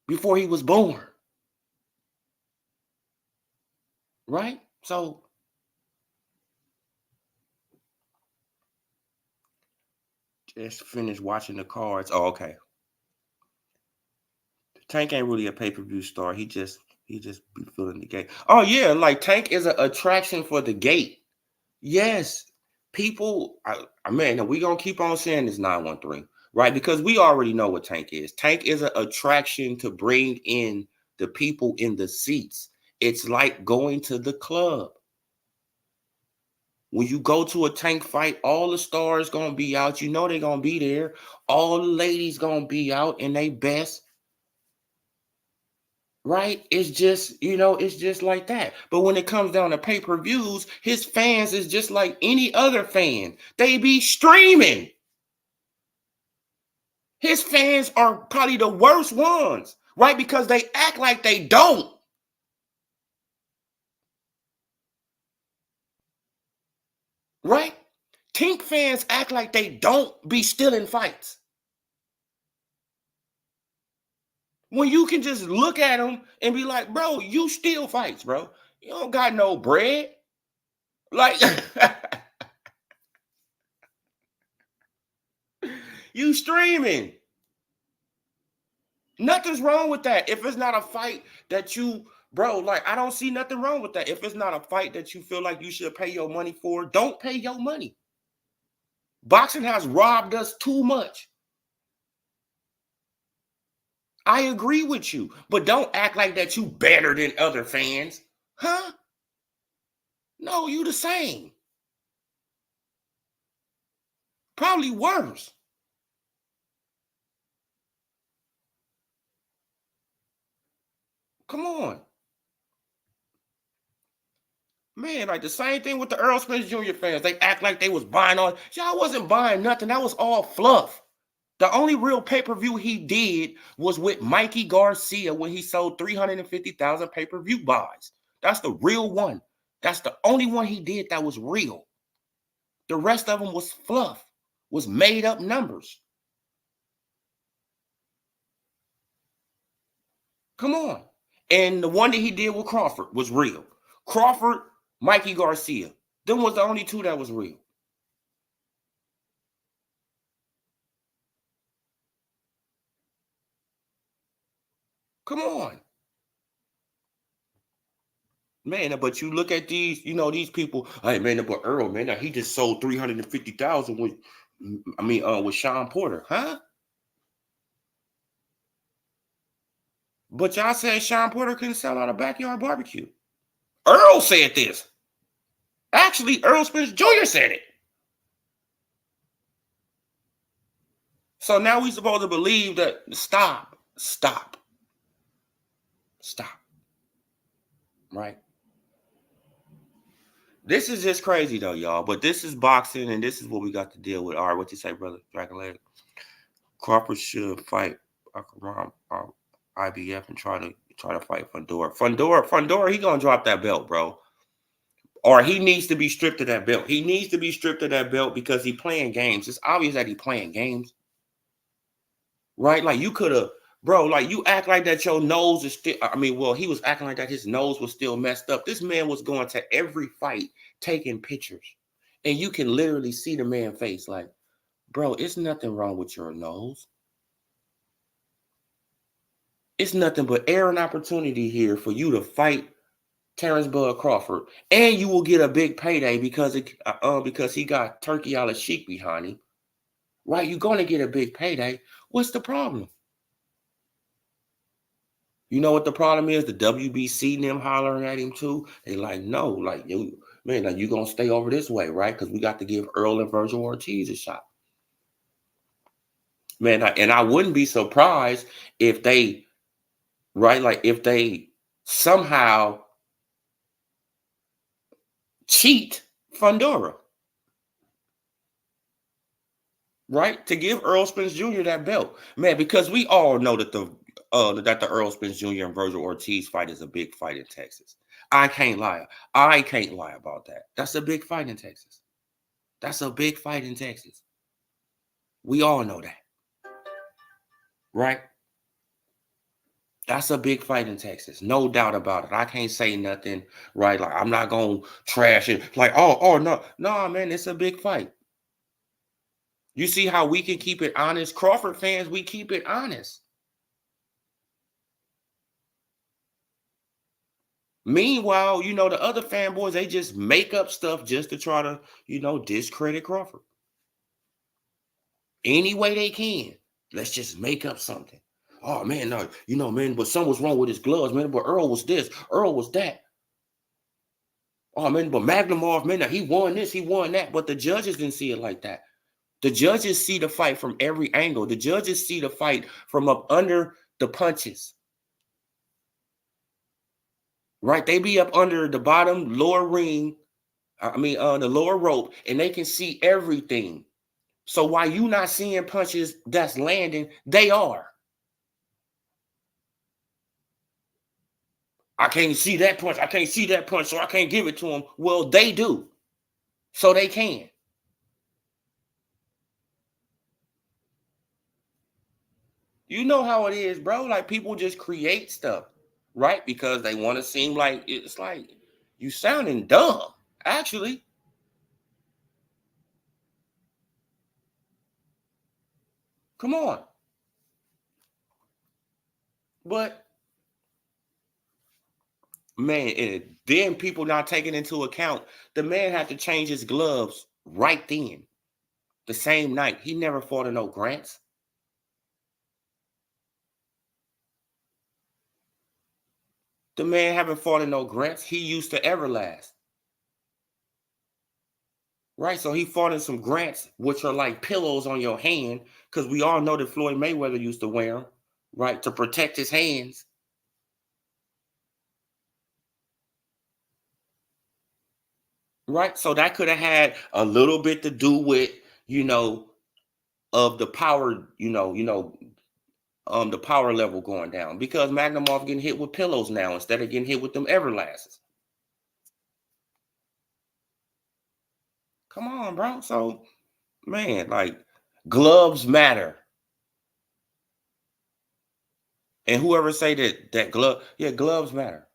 Before he was born. Right? So, just finished watching the cards. Oh, okay. Tank ain't really a pay-per-view star. He just be filling the gate. Oh, yeah, like Tank is an attraction for the gate. Yes. People, man, we gonna keep on saying this 913, right? Because we already know what Tank is. Tank is an attraction to bring in the people in the seats. It's like going to the club. When you go to a Tank fight, all the stars gonna be out. You know they're gonna be there. All the ladies gonna be out in their best. Right? It's just, it's just like that. But when it comes down to pay-per-views, his fans is just like any other fan. They be streaming. His fans are probably the worst ones, right? Because they act like they don't. Right? Tink fans act like they don't be still in fights. When you can just look at them and be like, bro, you still fights, bro. You don't got no bread. Like, you streaming. Nothing's wrong with that. If it's not a fight that you, bro, like, I don't see nothing wrong with that. If it's not a fight that you feel like you should pay your money for, don't pay your money. Boxing has robbed us too much. I agree with you, but don't act like that you better than other fans. Huh? No, you the same. Probably worse. Come on. Man, like the same thing with the Earl Spence Jr. fans. They act like they was buying all. Y'all wasn't buying nothing. That was all fluff. The only real pay-per-view he did was with Mikey Garcia when he sold 350,000 pay-per-view buys. That's the real one. That's the only one he did that was real. The rest of them was fluff, was made up numbers. Come on. And the one that he did with Crawford was real. Crawford, Mikey Garcia. Them was the only two that was real. Come on. Man, but you look at these, these people, hey man, but Earl, man, now he just sold 350,000 with with Sean Porter, huh? But y'all said Sean Porter couldn't sell out a backyard barbecue. Earl said this. Actually, Earl Spence Jr. said it. So now we supposed to believe that stop. Right? This is just crazy though, y'all. But this is boxing, and this is what we got to deal with. All right, what you say, brother? Dragon Leg. Crawford should fight IBF and try to fight Fundora. Fundora, he gonna drop that belt, bro. Or he needs to be stripped of that belt. He needs to be stripped of that belt because he playing games. It's obvious that he playing games, right? Like you could have, bro. Like you act like that your nose is still. He was acting like that his nose was still messed up. This man was going to every fight taking pictures, and you can literally see the man's face. Like, bro, it's nothing wrong with your nose. It's nothing but air and opportunity here for you to fight Terrence Bud Crawford, and you will get a big payday because he got Turkey Al Sheik behind him. Right? You're gonna get a big payday. What's the problem? You know what the problem is? The WBC and them hollering at him too. They like, no, like you, man, like you gonna stay over this way, right? Because we got to give Earl and Virgil Ortiz a shot. Man, and I wouldn't be surprised if they, right, like if they somehow cheat Fundora, right? To give Earl Spence Jr. that belt. Man, because we all know that the Earl Spence Jr. and Virgil Ortiz fight is a big fight in Texas. I can't lie. I can't lie about that. That's a big fight in Texas. That's a big fight in Texas. We all know that. Right? That's a big fight in Texas. No doubt about it. I can't say nothing, right? Like I'm not gonna trash it. Like, oh no. No, man, it's a big fight. You see how we can keep it honest? Crawford fans, we keep it honest. Meanwhile, the other fanboys, they just make up stuff just to try to, discredit Crawford. Any way they can. Let's just make up something. Oh man, no, man, but something was wrong with his gloves, man. But Earl was this, Earl was that. Oh man, but Magnumov, man, he won this, he won that. But the judges didn't see it like that. The judges see the fight from every angle. The judges see the fight from up under the punches. Right? They be up under the bottom lower ring, the lower rope, and they can see everything. So while you not seeing punches that's landing, they are. I can't see that punch. I can't see that punch, so I can't give it to them. Well, they do. So they can. You know how it is, bro. Like people just create stuff, right? Because they want to seem like it's like you sounding dumb, actually. Come on. But man, and then people not taking into account the man had to change his gloves right then, the same night. He never fought in no grants. The man haven't fought in no grants. He used to Everlast. Right? So he fought in some grants, which are like pillows on your hand, because we all know that Floyd Mayweather used to wear them, right, to protect his hands. Right? So that could have had a little bit to do with, you know, of the power, the power level going down because Magnum getting hit with pillows now instead of getting hit with them Everlasts. Come on, bro. So, man, like gloves matter. And whoever say that glove, yeah, gloves matter.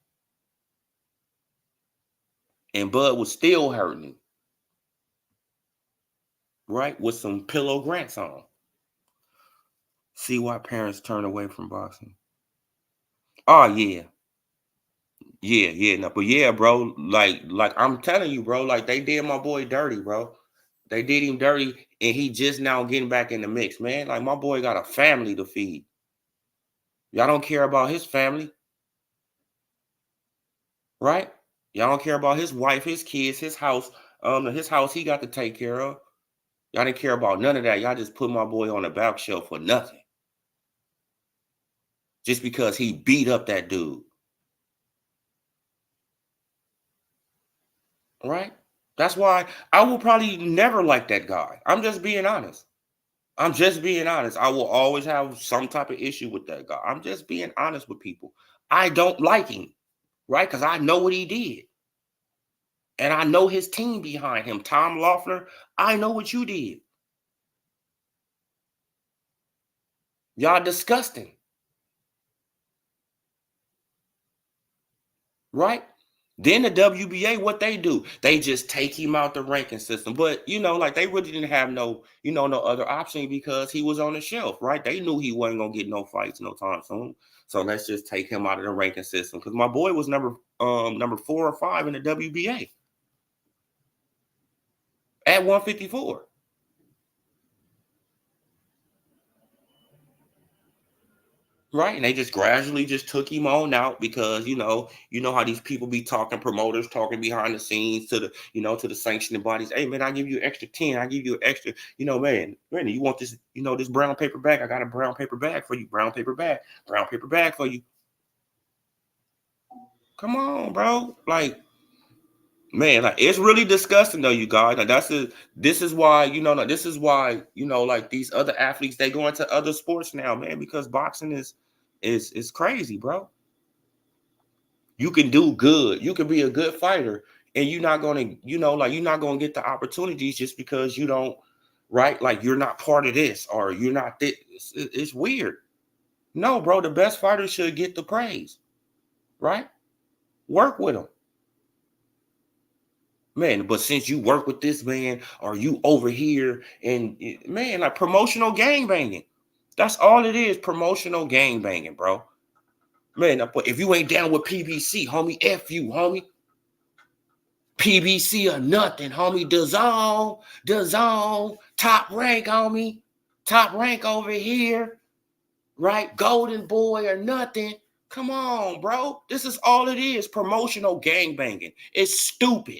And Bud was still hurting, right? With some pillow grants on. See why parents turn away from boxing. Oh yeah. Yeah, no, but yeah, bro, like I'm telling you, bro, like they did my boy dirty, bro. They did him dirty, and he just now getting back in the mix, man. Like my boy got a family to feed. Y'all don't care about his family, right? Y'all don't care about his wife, his kids, his house he got to take care of. Y'all didn't care about none of that. Y'all just put my boy on the back shelf for nothing, just because he beat up that dude, right? That's why I will probably never like that guy. I'm just being honest. I'm just being honest. I will always have some type of issue with that guy. I'm just being honest with people. I don't like him, right? Because I know what he did. And I know his team behind him. Tom Loeffler, I know what you did. Y'all disgusting, right? Then the WBA, what they do, they just take him out the ranking system. But like they really didn't have no other option because he was on the shelf, right? They knew he wasn't gonna get no fights no time soon. So let's just take him out of the ranking system. Because my boy was number 4 or 5 in the WBA at 154. Right, and they just gradually just took him on out because you know how these people be talking, promoters talking behind the scenes to the sanctioning bodies. Hey man, I give you extra 10, I give you an extra, man, Randy, you want this brown paper bag? I got a brown paper bag for you, brown paper bag for you. Come on, bro, like man, like it's really disgusting though, you guys. Like this is why like, this is why like these other athletes they go into other sports now, man, because boxing is crazy, bro. You can do good. You can be a good fighter, and you're not gonna, like you're not gonna get the opportunities just because you don't, right? Like you're not part of this or you're not this. It's weird. No, bro, the best fighter should get the praise, right? Work with him, man. But since you work with this man, or you over here, and man, like promotional gang banging. That's all it is. Promotional gang banging, bro. Man, but if you ain't down with PBC, homie, F you, homie. PBC or nothing, homie. DAZN, top rank, homie. Top rank over here, right? Golden boy or nothing. Come on, bro. This is all it is. Promotional gangbanging. It's stupid.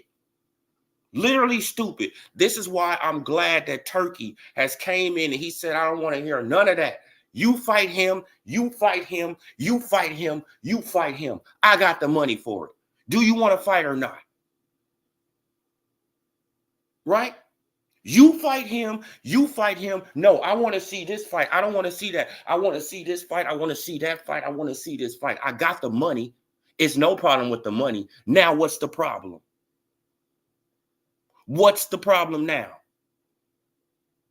Literally stupid. This is why I'm glad that Turkey has came in and he said, I don't want to hear none of that. You fight him, you fight him, you fight him, you fight him. I got the money for it. Do you want to fight or not? Right? You fight him. You fight him. No, I want to see this fight. I don't want to see that. I want to see this fight. I want to see that fight. I want to see this fight. I got the money. It's no problem with the money. Now, what's the problem? What's the problem now?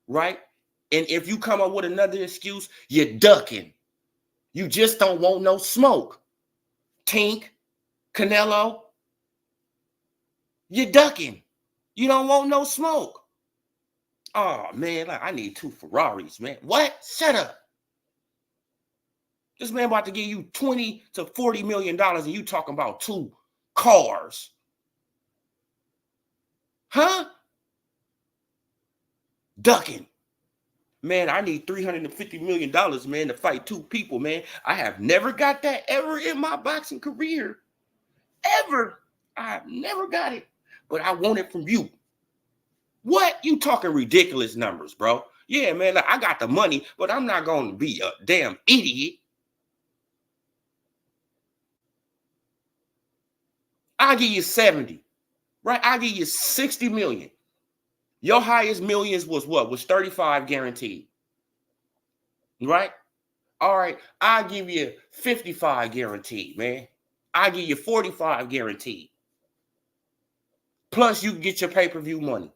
Right? And if you come up with another excuse, you're ducking. You just don't want no smoke. Tink, Canelo, you're ducking. You don't want no smoke. Oh, man, like I need 2 Ferraris, man. What? Shut up. This man about to give you 20 to 40 million dollars and you talking about 2 cars. Huh? Ducking. Man, I need $350 million, man, to fight 2 people, man. I have never got that ever in my boxing career. Ever. I've never got it. But I want it from you. What? You talking ridiculous numbers, bro. Yeah, man, like, I got the money, but I'm not going to be a damn idiot. I'll give you 70, right? I'll give you 60 million. Your highest millions was what? Was 35 guaranteed, right? All right, I'll give you 55 guaranteed, man. I'll give you 45 guaranteed. Plus, you can get your pay-per-view money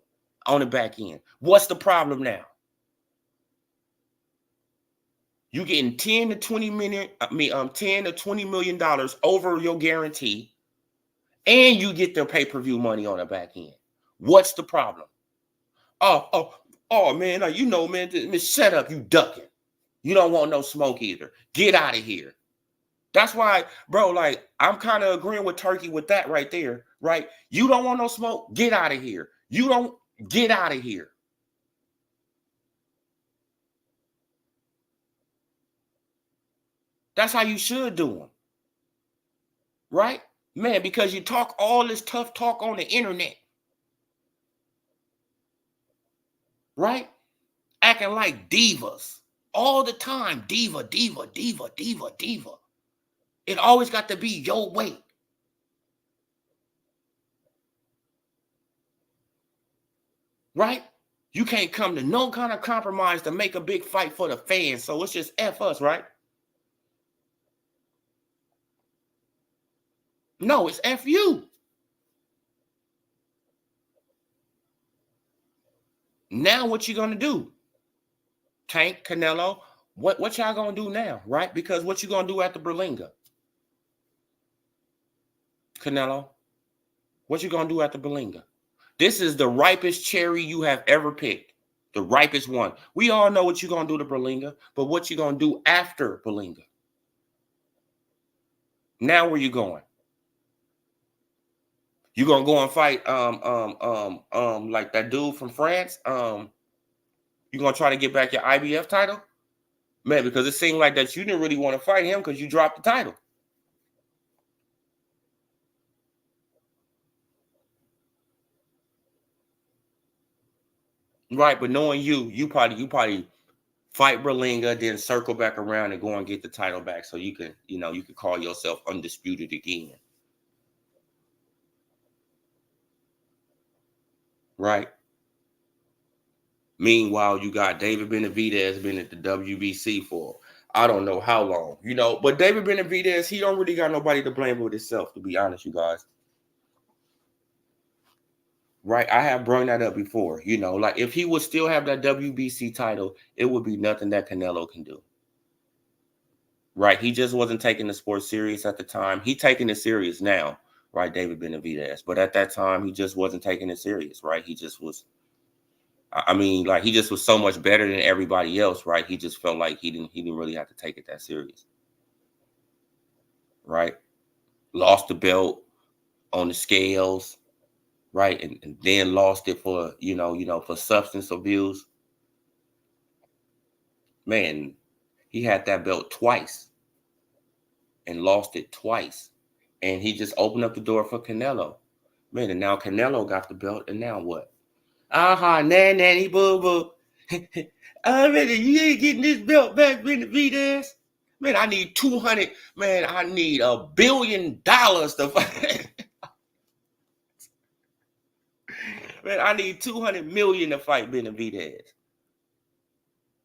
on the back end. What's the problem now? You getting 10 to 20 million, 10 to 20 million dollars over your guarantee, and you get their pay-per-view money on the back end. What's the problem? Oh, man, you know, man, shut up, you ducking. You don't want no smoke either. Get out of here. That's why, bro, like, I'm kind of agreeing with Turkey with that right there, right? You don't want no smoke? Get out of here. You don't, get out of here. That's how you should do them, right? Man, because you talk all this tough talk on the internet, right? Acting like divas all the time. Diva, diva, diva, diva, diva. It always got to be your way. Right? You can't come to no kind of compromise to make a big fight for the fans. So it's just F us, right? No, it's F you. Now what you gonna do? Tank, Canelo, what y'all gonna do now, right? Because what you gonna do after Berlinga? Canelo, what you gonna do after Berlinga? This is the ripest cherry you have ever picked. The ripest one. We all know what you're gonna do to Berlinga, but what you gonna do after Berlinga? Now where you going? You gonna go and fight like that dude from France? You gonna try to get back your IBF title? Man, because it seemed like that you didn't really want to fight him because you dropped the title. Right, but knowing you probably fight Berlinga, then circle back around and go and get the title back so you can, you can call yourself undisputed again. Right? Meanwhile, you got David Benavidez been at the WBC for I don't know how long, but David Benavidez, he don't really got nobody to blame with himself, to be honest, you guys. Right? I have brought that up before, like if he would still have that WBC title, it would be nothing that Canelo can do. Right? He just wasn't taking the sport serious at the time. He taking it serious now, right? David Benavidez. But at that time, he just wasn't taking it serious, right? He just was, like he just was so much better than everybody else, right? He just felt like he didn't really have to take it that serious. Right? Lost the belt on the scales, right? And then lost it for, for substance abuse. Man, he had that belt twice and lost it twice. And he just opened up the door for Canelo. Man, and now Canelo got the belt, and now what? Nanny boo boo. Man, you ain't getting this belt back, Benavidez. Man, I need 200. Man, I need $1 billion to fight. Man, I need 200 million to fight Benavidez.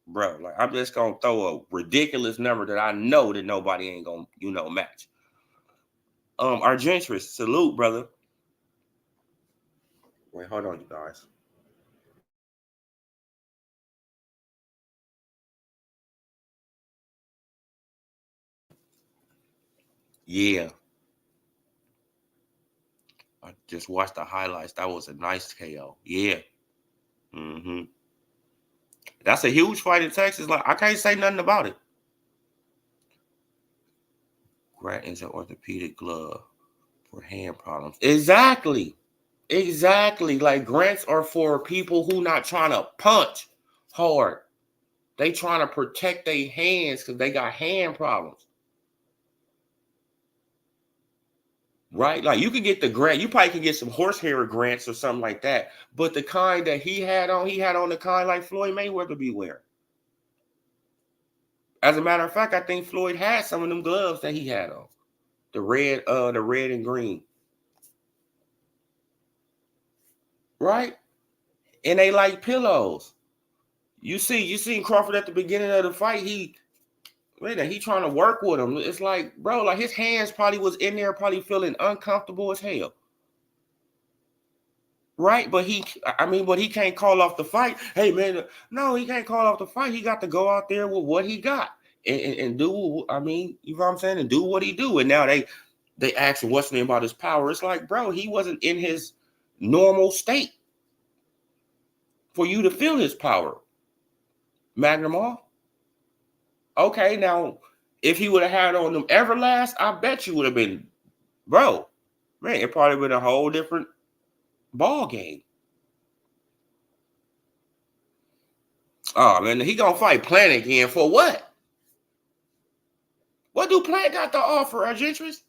Bro, like I'm just gonna throw a ridiculous number that I know that nobody ain't gonna, match. Argentress, salute, brother. Wait, hold on, you guys. Yeah. I just watched the highlights. That was a nice KO. Yeah. Mm-hmm. That's a huge fight in Texas. Like, I can't say nothing about it. Grant is an orthopedic glove for hand problems. Exactly. Like grants are for people who not trying to punch hard. They trying to protect their hands because they got hand problems. right? Like you could get the grant, you probably could get some horsehair grants or something like that. But the kind that he had on the kind like Floyd Mayweather be wearing. As a matter of fact, I think Floyd had some of them gloves that he had on. The red and green. Right? And they like pillows. You seen Crawford at the beginning of the fight, he trying to work with him. It's like, bro, like his hands probably was in there, probably feeling uncomfortable as hell. Right? But he can't call off the fight. Hey man, no, he can't call off the fight. He got to go out there with what he got and do, you know what I'm saying, and do what he do. And now they ask him what's the name about his power. It's like, bro, he wasn't in his normal state for you to feel his power. Magnum off. Okay, now if he would have had on them Everlast, I bet you would have been, bro, man, it probably been a whole different ball game. Oh man, he gonna fight Plant again for what? What do Plant got to offer, Argentress?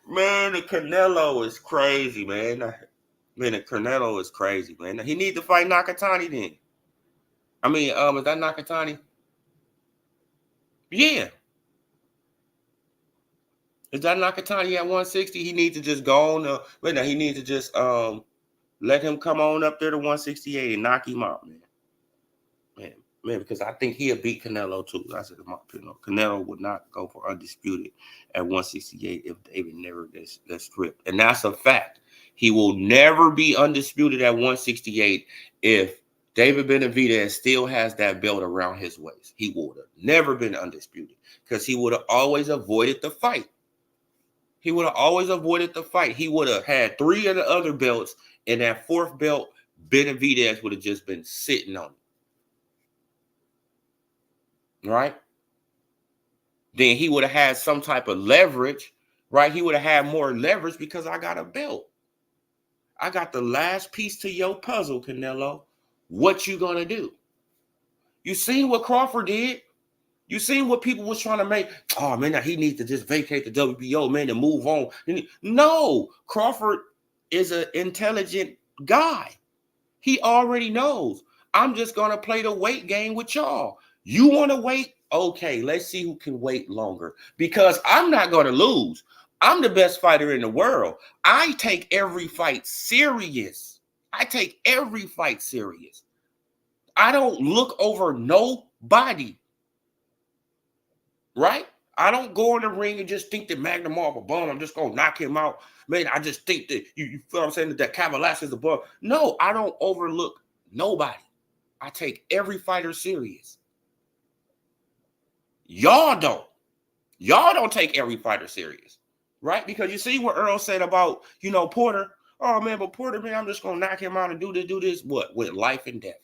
Man, the Canelo is crazy, man. Man, the Canelo is crazy, man. He need to fight Nakatani then. Is that Nakatani? Yeah. Is that Nakatani at 160? He needs to just go on. He needs to just let him come on up there to 168 and knock him out, man. Man, because I think he'll beat Canelo too. I said, Canelo would not go for undisputed at 168 if David never gets stripped. And that's a fact. He will never be undisputed at 168 if David Benavidez still has that belt around his waist. He would have never been undisputed because he would have always avoided the fight. He would have always avoided the fight. He would have had 3 of the other belts, and that 4th belt, Benavidez would have just been sitting on it. Right? Then he would have had some type of leverage, right? He would have had more leverage because I got a belt. I got the last piece to your puzzle, Canelo. What you gonna do? You seen what Crawford did? You seen what people was trying to make? Oh man, now he needs to just vacate the WBO, man, and move on. No, Crawford is an intelligent guy. He already knows. I'm just gonna play the weight game with y'all. You want to wait? Okay, let's see who can wait longer. Because I'm not going to lose. I'm the best fighter in the world. I take every fight serious. I don't look over nobody. Right? I don't go in the ring and just think that Magnum off a bum. I'm just going to knock him out. Man, I just think that, you feel what I'm saying, that Cavalas is a bum. No, I don't overlook nobody. I take every fighter serious. Y'all don't take every fighter serious, right? Because you see what Earl said about, Porter. Oh man, but Porter, man, I'm just gonna knock him out and do this. What? With life and death.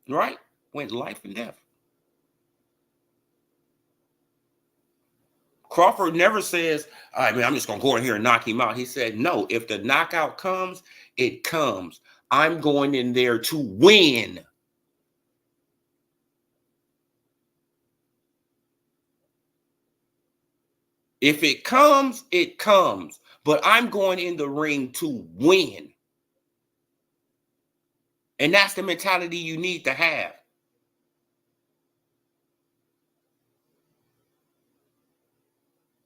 Right? Went life and death. Crawford never says, all right, man, I'm just gonna go in here and knock him out. He said, no, if the knockout comes, it comes. I'm going in there to win. If it comes, it comes. But I'm going in the ring to win. And that's the mentality you need to have.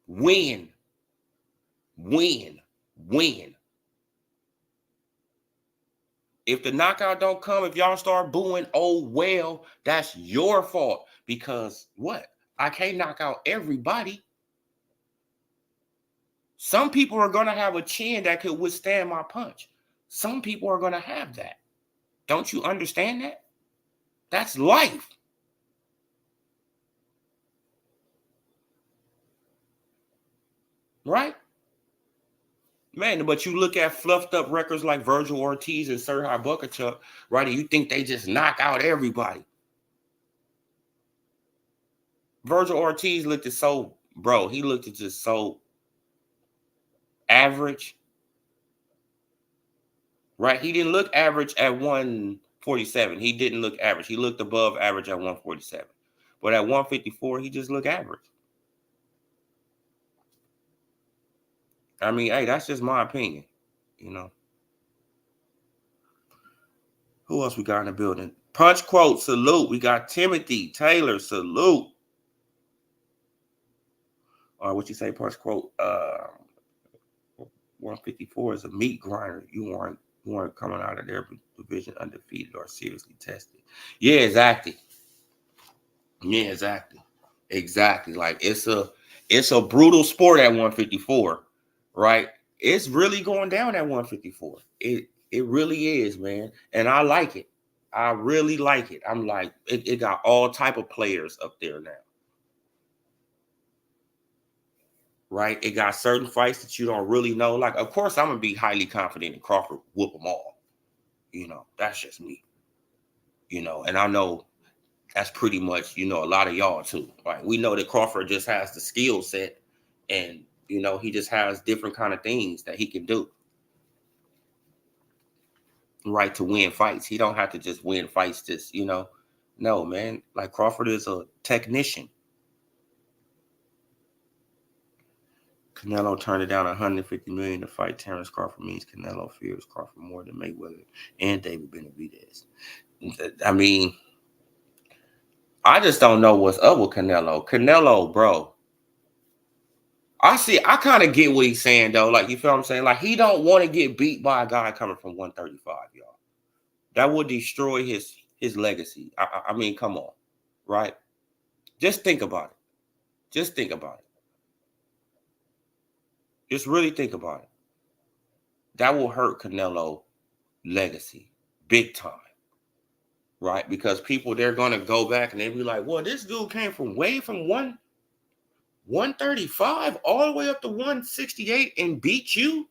Win. Win. Win. If the knockout don't come, if y'all start booing, oh, well, that's your fault. Because what? I can't knock out everybody. Some people are going to have a chin that could withstand my punch. Some people are going to have that. Don't you understand that? That's life. Right? Man, but you look at fluffed up records like Virgil Ortiz and Serhii Bohachuk, right? And you think they just knock out everybody. Virgil Ortiz looked at he looked at just so average. right? He didn't look average at 147. He didn't look average. He looked above average at 147. But at 154, he just looked average. I mean, hey, that's just my opinion, you know. Who else we got in the building? Punch quote, salute. We got Timothy Taylor, salute. Or what you say, punch quote? 154 is a meat grinder. You weren't coming out of their division undefeated or seriously tested. Yeah, exactly. Yeah, exactly. Exactly. Like it's a brutal sport at 154, right? It's really going down at 154. It really is, man. And I like it. I really like it. I'm like, it got all type of players up there now. Right? It got certain fights that you don't really know. Like, of course, I'm gonna be highly confident in Crawford whoop them all. You know, that's just me. You know, and I know that's pretty much, a lot of y'all too. Like, we know that Crawford just has the skill set, and he just has different kind of things that he can do. Right, to win fights. He don't have to just win fights. Just no, man. Like, Crawford is a technician. Canelo turned it down $150 million to fight Terrence Crawford means Canelo fears Crawford more than Mayweather and David Benavidez. I mean, I just don't know what's up with Canelo. Canelo, bro. I kind of get what he's saying, though. Like, you feel what I'm saying? Like, he don't want to get beat by a guy coming from 135, y'all. That would destroy his legacy. I mean, come on, right? Just think about it. Just think about it. Just really think about it. That will hurt Canelo legacy big time, right? Because people, they're going to go back and they'll be like, well, this dude came from 135 all the way up to 168 and beat you.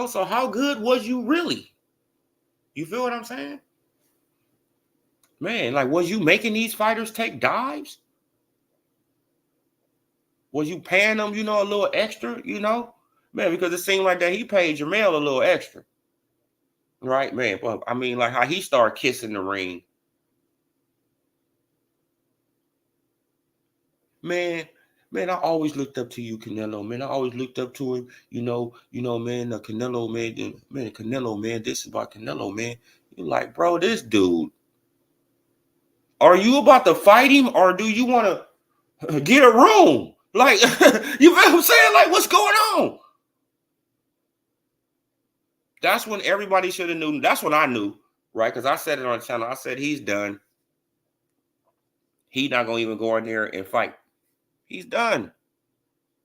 So how good was you really? You feel what I'm saying? Man, like, was you making these fighters take dives? Was you paying them, a little extra, Man, because it seemed like that he paid Jamel a little extra. Right, man. But I mean, like how he started kissing the ring. Man, I always looked up to you, Canelo. Man, I always looked up to him. Man, Canelo, man, Canelo, man. This is about Canelo, man. You're like, bro, this dude. Are you about to fight him, or do you want to get a room? Like, you feel what I'm saying? Like, what's going on? That's when everybody should have knew. That's when I knew, right? Because I said it on the channel. I said, he's done. He's not gonna even go in there and fight. He's done.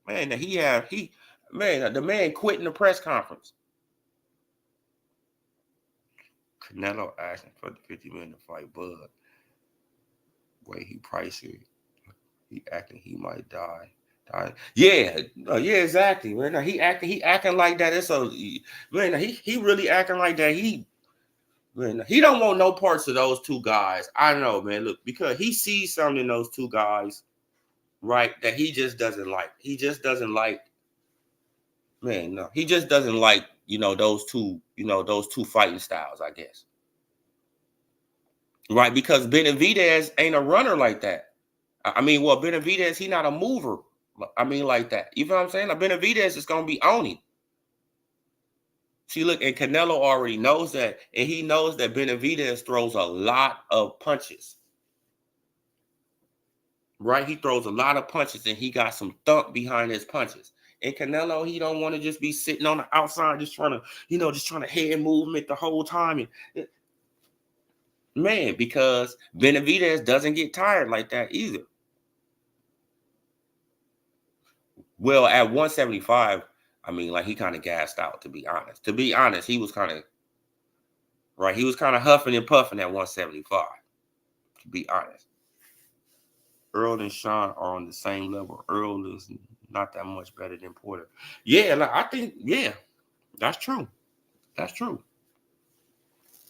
Man, the man quit in the press conference. Canelo asking for the $50 million to fight Bud. Way he priced it. He acting he might die. Yeah, exactly. Man, he acting like that. He really acting like that. He don't want no parts of those two guys. I know, man. Look, because he sees something in those two guys, right, that he just doesn't like. He just doesn't like. Man, no, he just doesn't like, those two fighting styles, I guess. Right, because Benavidez ain't a runner like that. I mean, well, Benavidez, he not a mover. I mean, like that. You feel what I'm saying? Like, Benavidez is gonna be on him. See, look, and Canelo already knows that, and he knows that Benavidez throws a lot of punches. Right? He throws a lot of punches, and he got some thump behind his punches. And Canelo, he don't want to just be sitting on the outside, just trying to head movement the whole time. And man, because Benavidez doesn't get tired like that either. Well, at 175, I mean, like, he kind of gassed out, to be honest. To be honest, he was kind of, right, he was kind of huffing and puffing at 175, to be honest. Earl and Sean are on the same level. Earl is not that much better than Porter. Yeah, like, I think, yeah, that's true. That's true.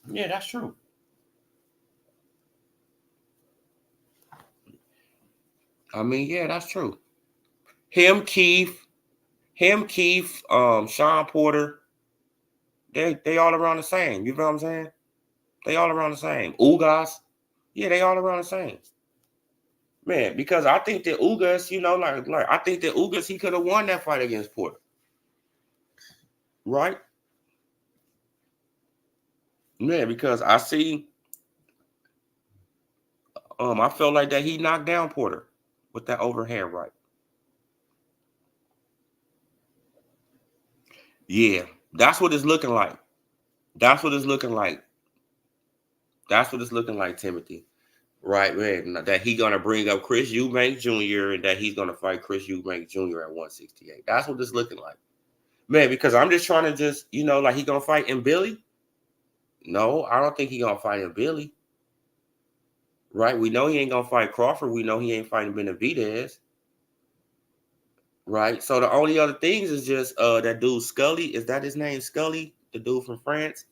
Yeah, that's true. I mean, yeah, that's true. Him, Keith, Sean Porter, They all around the same. You know what I'm saying? They all around the same. Ugas, yeah, they all around the same. Man, because I think that Ugas, like I think that Ugas, he could have won that fight against Porter. Right? Man, because I see, I felt like that he knocked down Porter with that overhand right. Yeah, that's what it's looking like. That's what it's looking like. That's what it's looking like, Timothy. Right, man. That he gonna bring up Chris Eubank Jr. and that he's gonna fight Chris Eubank Jr. at 168. That's what it's looking like. Man, because I'm just trying to like he gonna fight in Billy? No, I don't think he gonna fight in Billy. Right? We know he ain't gonna fight Crawford. We know he ain't fighting Benavidez. Right? So the only other things is just that dude Scully. Is that his name? Scully? The dude from France?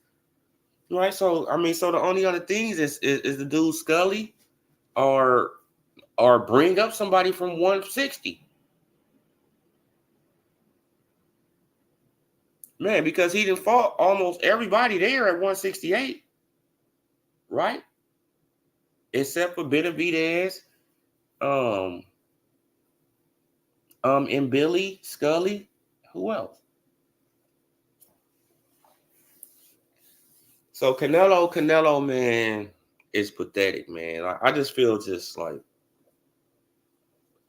Right? So so the only other things is the dude Scully or bring up somebody from 160. Man, because he done fought almost everybody there at 168. Right? Except for Benavidez, and Billy, Scully. Who else? So Canelo, man, is pathetic, man. I just feel just like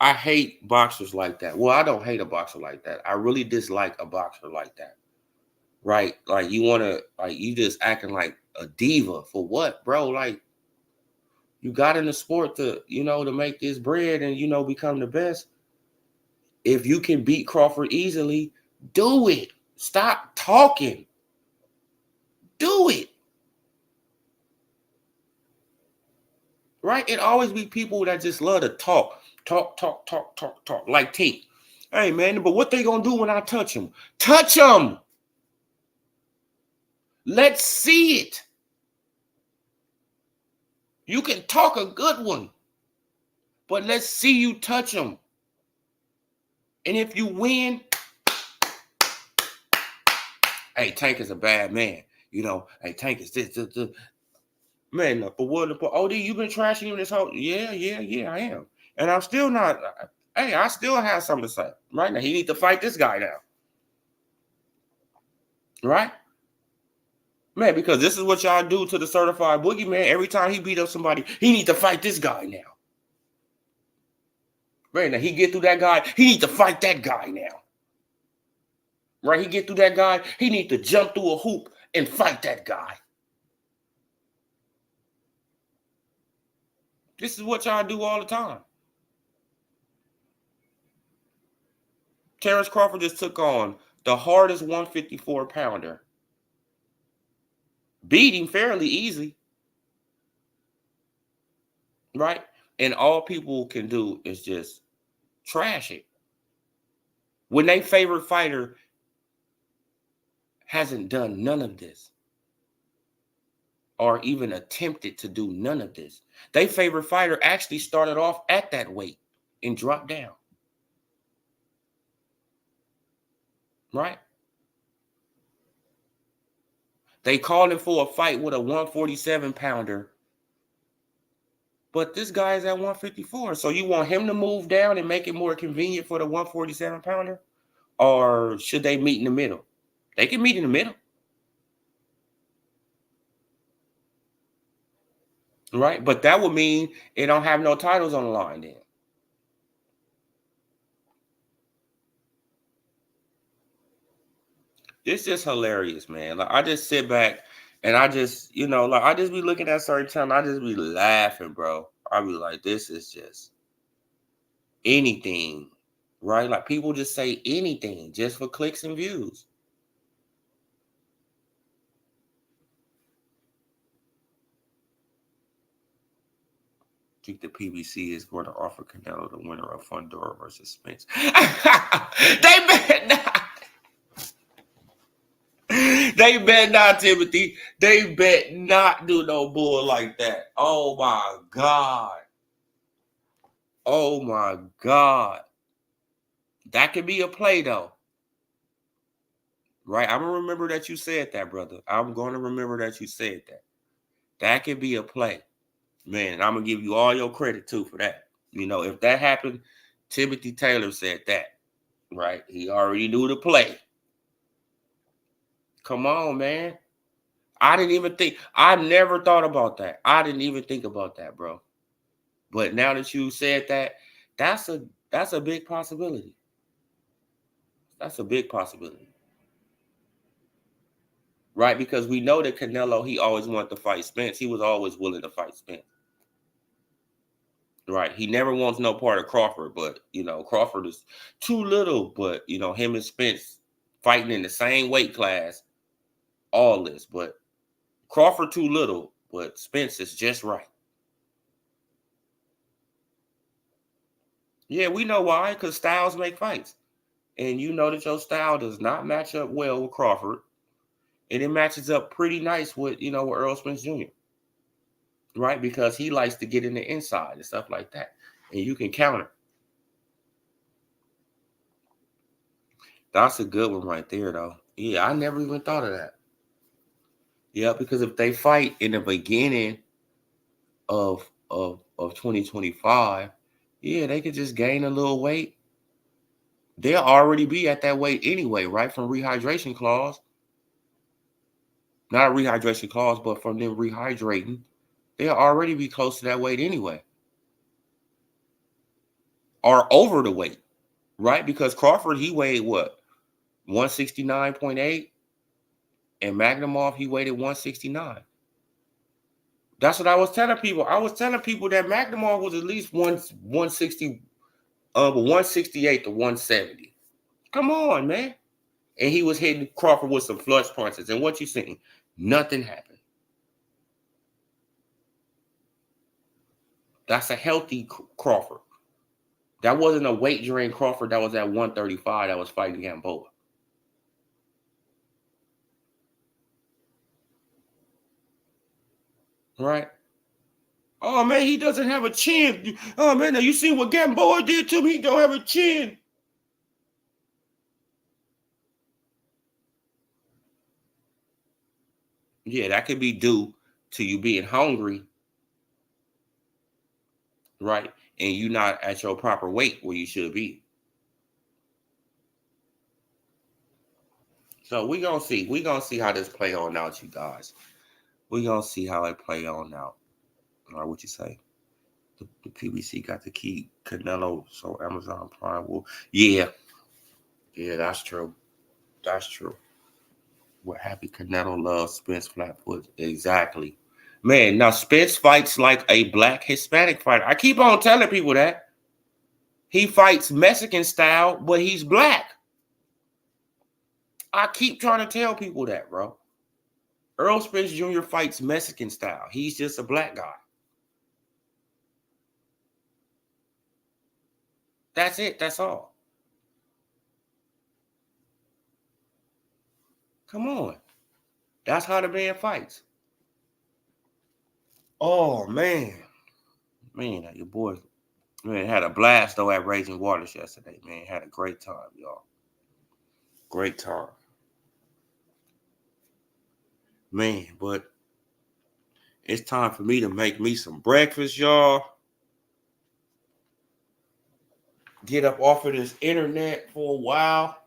I hate boxers like that. Well, I don't hate a boxer like that. I really dislike a boxer like that. Right? Like you just acting like a diva for what, bro? Like you got in the sport to make this bread and become the best. If you can beat Crawford easily, do it. Stop talking. Do it. Right? It always be people that just love to talk. Like T. Hey, man, but what they gonna do when I touch them? Touch them. Let's see it. You can talk a good one, but let's see you touch them. And if you win, hey, Tank is a bad man. Hey, Tank is this. Man, but OD, you've been trashing him this whole. Yeah, I am. And I'm still not. Hey, I still have something to say. Right now, he needs to fight this guy now. Right? Man, because this is what y'all do to the certified boogeyman. Every time he beat up somebody, he needs to fight this guy now. Right now, he get through that guy, he needs to fight that guy now. Right? He get through that guy, he needs to jump through a hoop and fight that guy. This is what y'all do all the time. Terrence Crawford just took on the hardest 154 pounder. Beat him fairly easy. Right? And all people can do is just trash it. When their favorite fighter hasn't done none of this or even attempted to do none of this. Their favorite fighter actually started off at that weight and dropped down. Right? They called him for a fight with a 147 pounder. But this guy is at 154. So you want him to move down and make it more convenient for the 147 pounder? Or should they meet in the middle? They can meet in the middle. Right? But that would mean they don't have no titles on the line then. It's just hilarious, man. Like I just sit back and I just, I just be looking at certain time. I just be laughing, bro. I be like, this is just anything, right? Like people just say anything just for clicks and views. I think the PBC is going to offer Canelo the winner of Fundora versus Spence. They bet not. They bet not, Timothy. They bet not do no bull like that. Oh my God. Oh my God. That could be a play though. Right? I'm going to remember that you said that, brother. I'm going to remember that you said that. That could be a play. Man, and I'm going to give you all your credit, too, for that. You know, if that happened, Timothy Taylor said that. Right? He already knew the play. Come on, man. I didn't even think. I never thought about that. I didn't even think about that, bro. But now that you said that, that's a big possibility. That's a big possibility. Right? Because we know that Canelo, he always wanted to fight Spence. He was always willing to fight Spence. Right? He never wants no part of Crawford, but you know, Crawford is too little. But you know, him and Spence fighting in the same weight class, all this. But Crawford too little, but Spence is just right. Yeah, we know why, because styles make fights. And you know that your style does not match up well with Crawford. And it matches up pretty nice with, you know, with Earl Spence Jr., right? Because he likes to get in the inside and stuff like that. And you can counter. That's a good one right there, though. Yeah, I never even thought of that. Yeah, because if they fight in the beginning of 2025, yeah, they could just gain a little weight. They'll already be at that weight anyway, right? From rehydration clause. Not a rehydration clause, but from them rehydrating, they'll already be close to that weight anyway. Or over the weight, right? Because Crawford, he weighed what? 169.8. And Magnumov, he weighed 169. That's what I was telling people. I was telling people that Magnumov was at least 160, 168 to 170. Come on, man. And he was hitting Crawford with some flush punches. And what you seen? Nothing happened. That's a healthy Crawford. That wasn't a weight drain Crawford that was at 135 that was fighting Gamboa. Right? Oh, man, he doesn't have a chin. Oh, man, now you see what Gamboa did to him? He don't have a chin. Yeah, that could be due to you being hungry, right? And you not at your proper weight where you should be. So we gonna see. We gonna see how this play on out, you guys. We gonna see how it play on out. All right, what you say? The PBC got to keep Canelo, so Amazon Prime will. Yeah, that's true. That's true. What happy Canelo loves Spence Flatfoot. Exactly. Man, now Spence fights like a black Hispanic fighter. I keep on telling people that. He fights Mexican style, but he's black. I keep trying to tell people that, bro. Earl Spence Jr. fights Mexican style. He's just a black guy. That's it. That's all. Come on. That's how the man fights. Oh, man. Man, your boy, man, had a blast, though, at Raging Waters yesterday, man. Had a great time, y'all. Great time. Man, but it's time for me to make me some breakfast, y'all. Get up off of this internet for a while.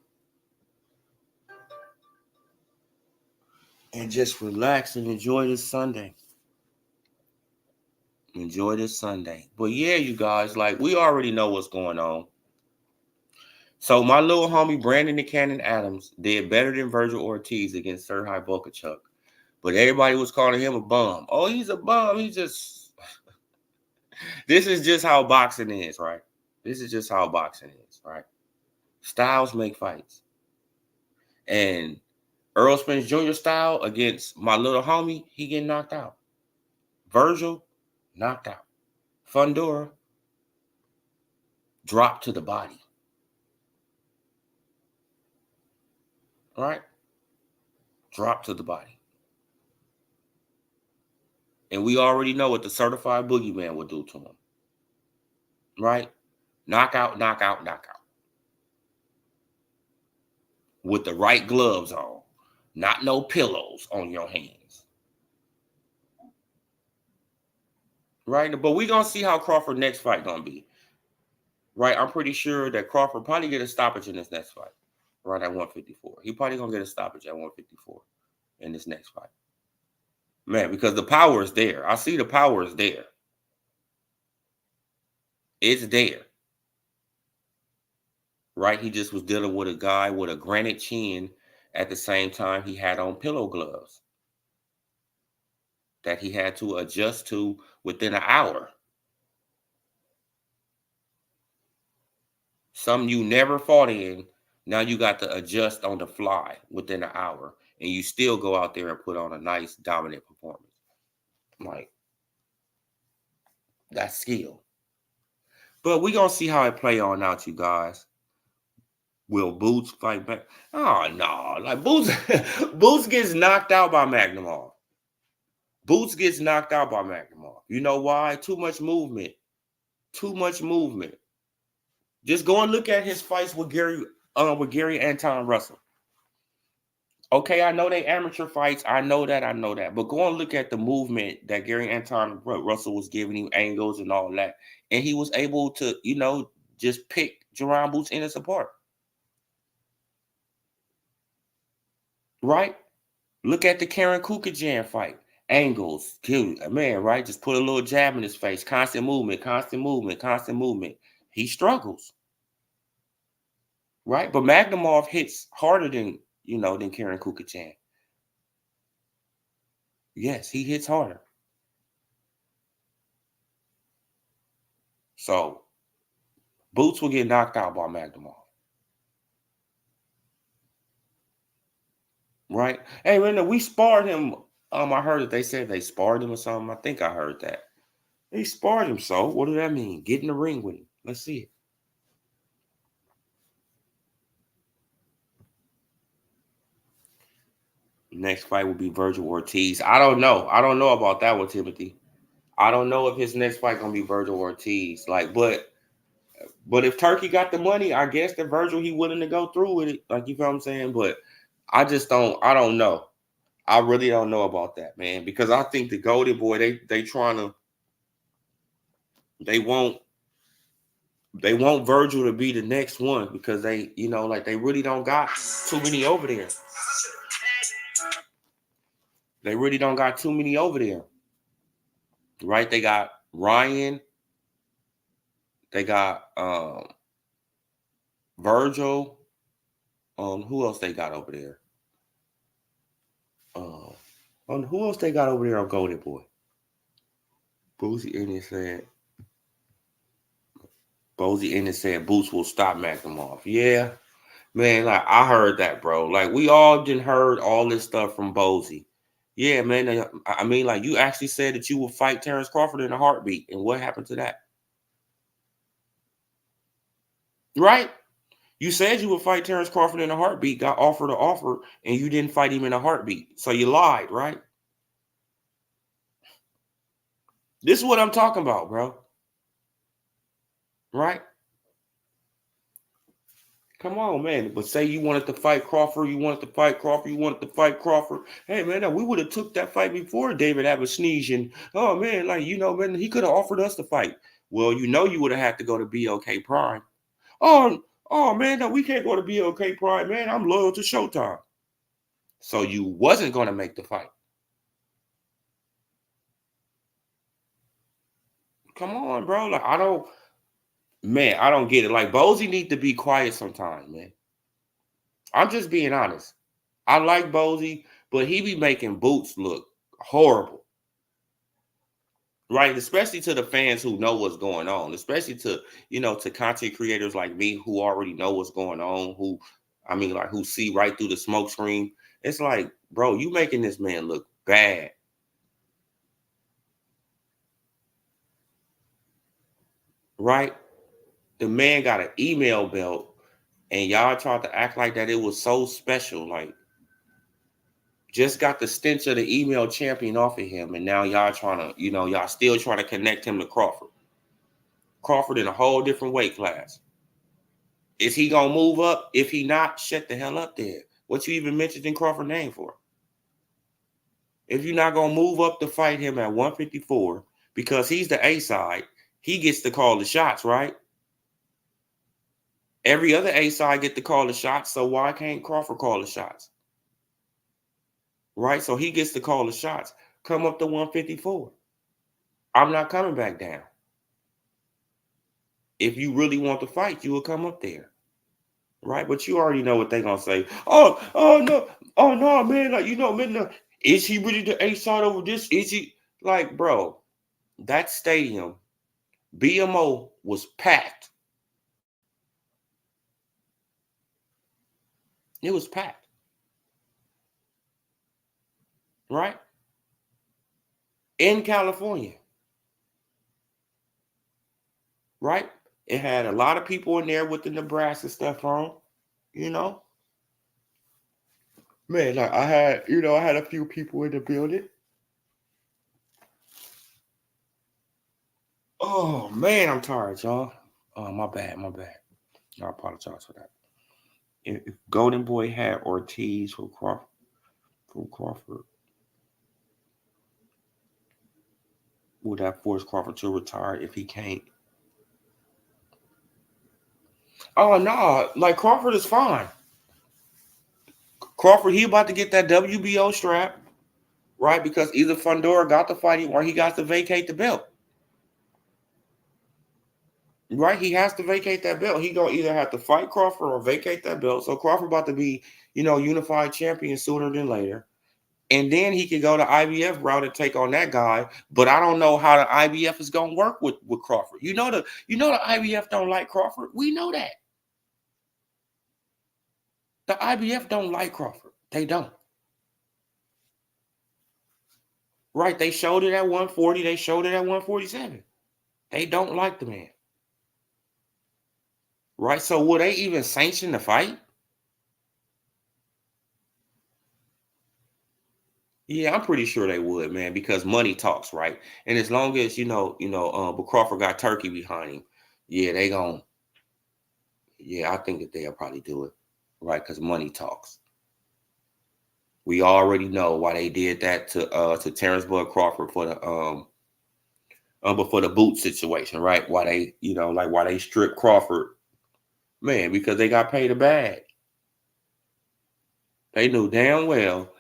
And just relax and enjoy this Sunday. Enjoy this Sunday. But yeah, you guys, like, we already know what's going on. So my little homie Brandon the Cannon Adams did better than Virgil Ortiz against Serhii Bohachuk. But everybody was calling him a bum. Oh, he's a bum. He's just... This is just how boxing is, right? This is just how boxing is, right? Styles make fights. And Earl Spence Jr. style against my little homie, he getting knocked out. Virgil, knocked out. Fundora, dropped to the body. Right? Dropped to the body. And we already know what the certified boogeyman will do to him. Right? Knockout, knockout, knockout. with the right gloves on, not no pillows on your hands. Right? But we gonna see how Crawford next fight gonna be. Right? I'm pretty sure that Crawford probably get a stoppage in this next fight. Right at 154. He probably gonna get a stoppage at 154 in this next fight. Man, because the power is there. I see the power is there. It's there. Right? He just was dealing with a guy with a granite chin at the same time he had on pillow gloves that he had to adjust to within an hour. Something you never fought in, now you got to adjust on the fly within an hour, and you still go out there and put on a nice dominant performance. Like, that's skill. But we gonna see how it play on out, you guys. Will Boots fight back? Oh no, like Boots, Boots gets knocked out by Magnumov. Boots gets knocked out by Magnumov. You know why? Too much movement. Too much movement. Just go and look at his fights with Gary Anton Russell. Okay, I know they amateur fights. I know that. But go and look at the movement that Gary Anton Russell was giving him, angles and all that. And he was able to, just pick Jerron Boots Ennis apart. Right? Look at the Karen Kukajan fight. Angles, man, right? Just put a little jab in his face. Constant movement. He struggles. Right? But Magnumov hits harder than Karen Kukajan. Yes, he hits harder. So Boots will get knocked out by Magnumov. Right? Hey, we sparred him. I heard that they said they sparred him or something. I think I heard that. They sparred him, so what does that mean? Get in the ring with him. Let's see it. Next fight will be Virgil Ortiz. I don't know. I don't know about that one, Timothy. I don't know if his next fight gonna be Virgil Ortiz. But if Turkey got the money, I guess that Virgil he willing to go through with it. Like, you feel what I'm saying? But I don't know. I really don't know about that, man. Because I think the Golden Boy, they want Virgil to be the next one because they really don't got too many over there. They really don't got too many over there. Right? They got Ryan. They got Virgil. Who else they got over there? Who else they got over there on Golden Boy? Boozy Ennis said Boots will stop Magnumov. Yeah, man, like I heard that, bro. Like we all didn't heard all this stuff from Bozy. Yeah, man. I mean, like you actually said that you would fight Terrence Crawford in a heartbeat, and what happened to that? Right? You said you would fight Terrence Crawford in a heartbeat, got offered an offer, and you didn't fight him in a heartbeat. So you lied, right? This is what I'm talking about, bro. Right? Come on, man. But say you wanted to fight Crawford, Hey, man, we would have took that fight before David Abasneesian. Oh, man, man, he could have offered us the fight. Well, you would have had to go to BOK Prime. Oh, man, no, we can't go to BOK Prime, man. I'm loyal to Showtime. So you wasn't going to make the fight. Come on, bro. Like, I don't get it. Like, Bozy need to be quiet sometimes, man. I'm just being honest. I like Bozy, but he be making Boots look horrible. Right? Especially to the fans who know what's going on. Especially to, to content creators like me who already know what's going on, who see right through the smoke screen. It's like, bro, you making this man look bad. Right? The man got an email belt, and y'all tried to act like that it was so special. Like, just got the stench of the email champion off of him, and now y'all trying to, y'all still trying to connect him to Crawford. Crawford in a whole different weight class. Is he gonna move up? If he not, shut the hell up there. What you even mentioned in Crawford name for? If you're not gonna move up to fight him at 154 because he's the A side, he gets to call the shots, right? Every other A side get to call the shots, so why can't Crawford call the shots? Right? So he gets to call the shots. Come up to 154. I'm not coming back down. If you really want to fight, you will come up there. Right? But you already know what they're gonna say. Oh no, man, like man, no. Is he really the A side over this? Is he like, bro? That stadium, BMO was packed. It was packed. Right? In California. Right? It had a lot of people in there with the Nebraska stuff on, you know. Man, like I had a few people in the building. Oh man, I'm tired, y'all. Oh, my bad. I apologize for that. If Golden Boy had Ortiz from Crawford, would that force Crawford to retire if he can't? Oh no, like Crawford is fine. Crawford, he about to get that WBO strap, right? Because either Fundora got to fight him or he got to vacate the belt. Right? He has to vacate that belt. He gonna either have to fight Crawford or vacate that belt. So Crawford about to be, unified champion sooner than later. And then he could go to IBF route and take on that guy. But I don't know how the IBF is gonna work with Crawford. The IBF don't like Crawford. We know that. The IBF don't like Crawford. They don't. Right? They showed it at 140. They showed it at 147. They don't like the man. Right? So will they even sanction the fight? Yeah, I'm pretty sure they would, man, because money talks, right? And as long as but Crawford got Turkey behind him, yeah, they gon' yeah, I think that they'll probably do it, right? Because money talks. We already know why they did that to Terrence Bud Crawford for the boot situation, right? Why they why they stripped Crawford, man, because they got paid a bag. They knew damn well,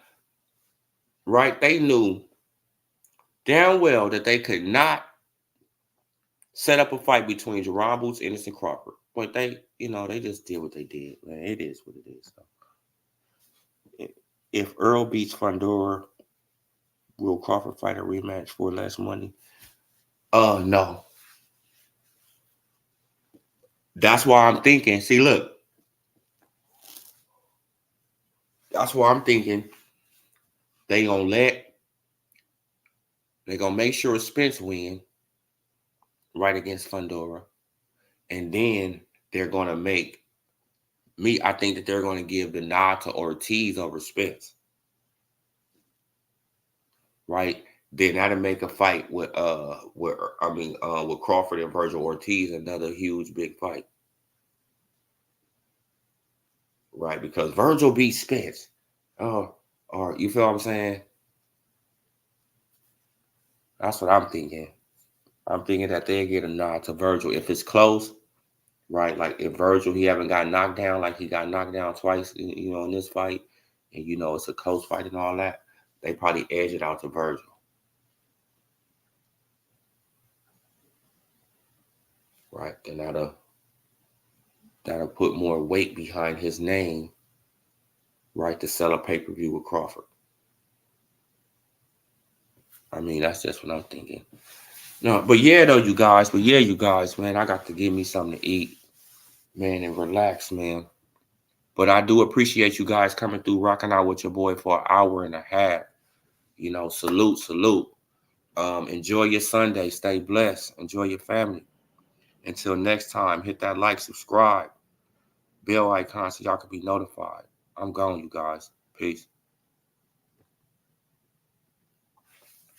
right? They knew damn well that they could not set up a fight between Jerron Boots, Ennis, and Crawford. But they just did what they did, man. It is what it is. So, if Earl beats Fundora, will Crawford fight a rematch for less money? No. That's why I'm thinking. See, look. That's why I'm thinking they gonna make sure Spence win right against Fundora. And then they're gonna I think that they're gonna give the nod to Ortiz over Spence. Right? Then that'll make a fight with Crawford and Virgil Ortiz, another huge big fight. Right? Because Virgil beat Spence. Oh, or you feel what I'm saying? That's what I'm thinking. I'm thinking that they'll get a nod to Virgil if it's close, right? Like if Virgil he haven't got knocked down, like he got knocked down twice, in this fight, and it's a close fight and all that, they probably edge it out to Virgil. Right? And that'll put more weight behind his name, right, to sell a pay-per-view with Crawford. I mean, that's just what I'm thinking. No, but yeah, though, you guys, man, I got to give me something to eat, man, and relax, man. But I do appreciate you guys coming through, rocking out with your boy for an hour and a half. Salute. Enjoy your Sunday. Stay blessed. Enjoy your family. Until next time, hit that like, subscribe, bell icon so y'all can be notified. I'm gone, you guys. Peace.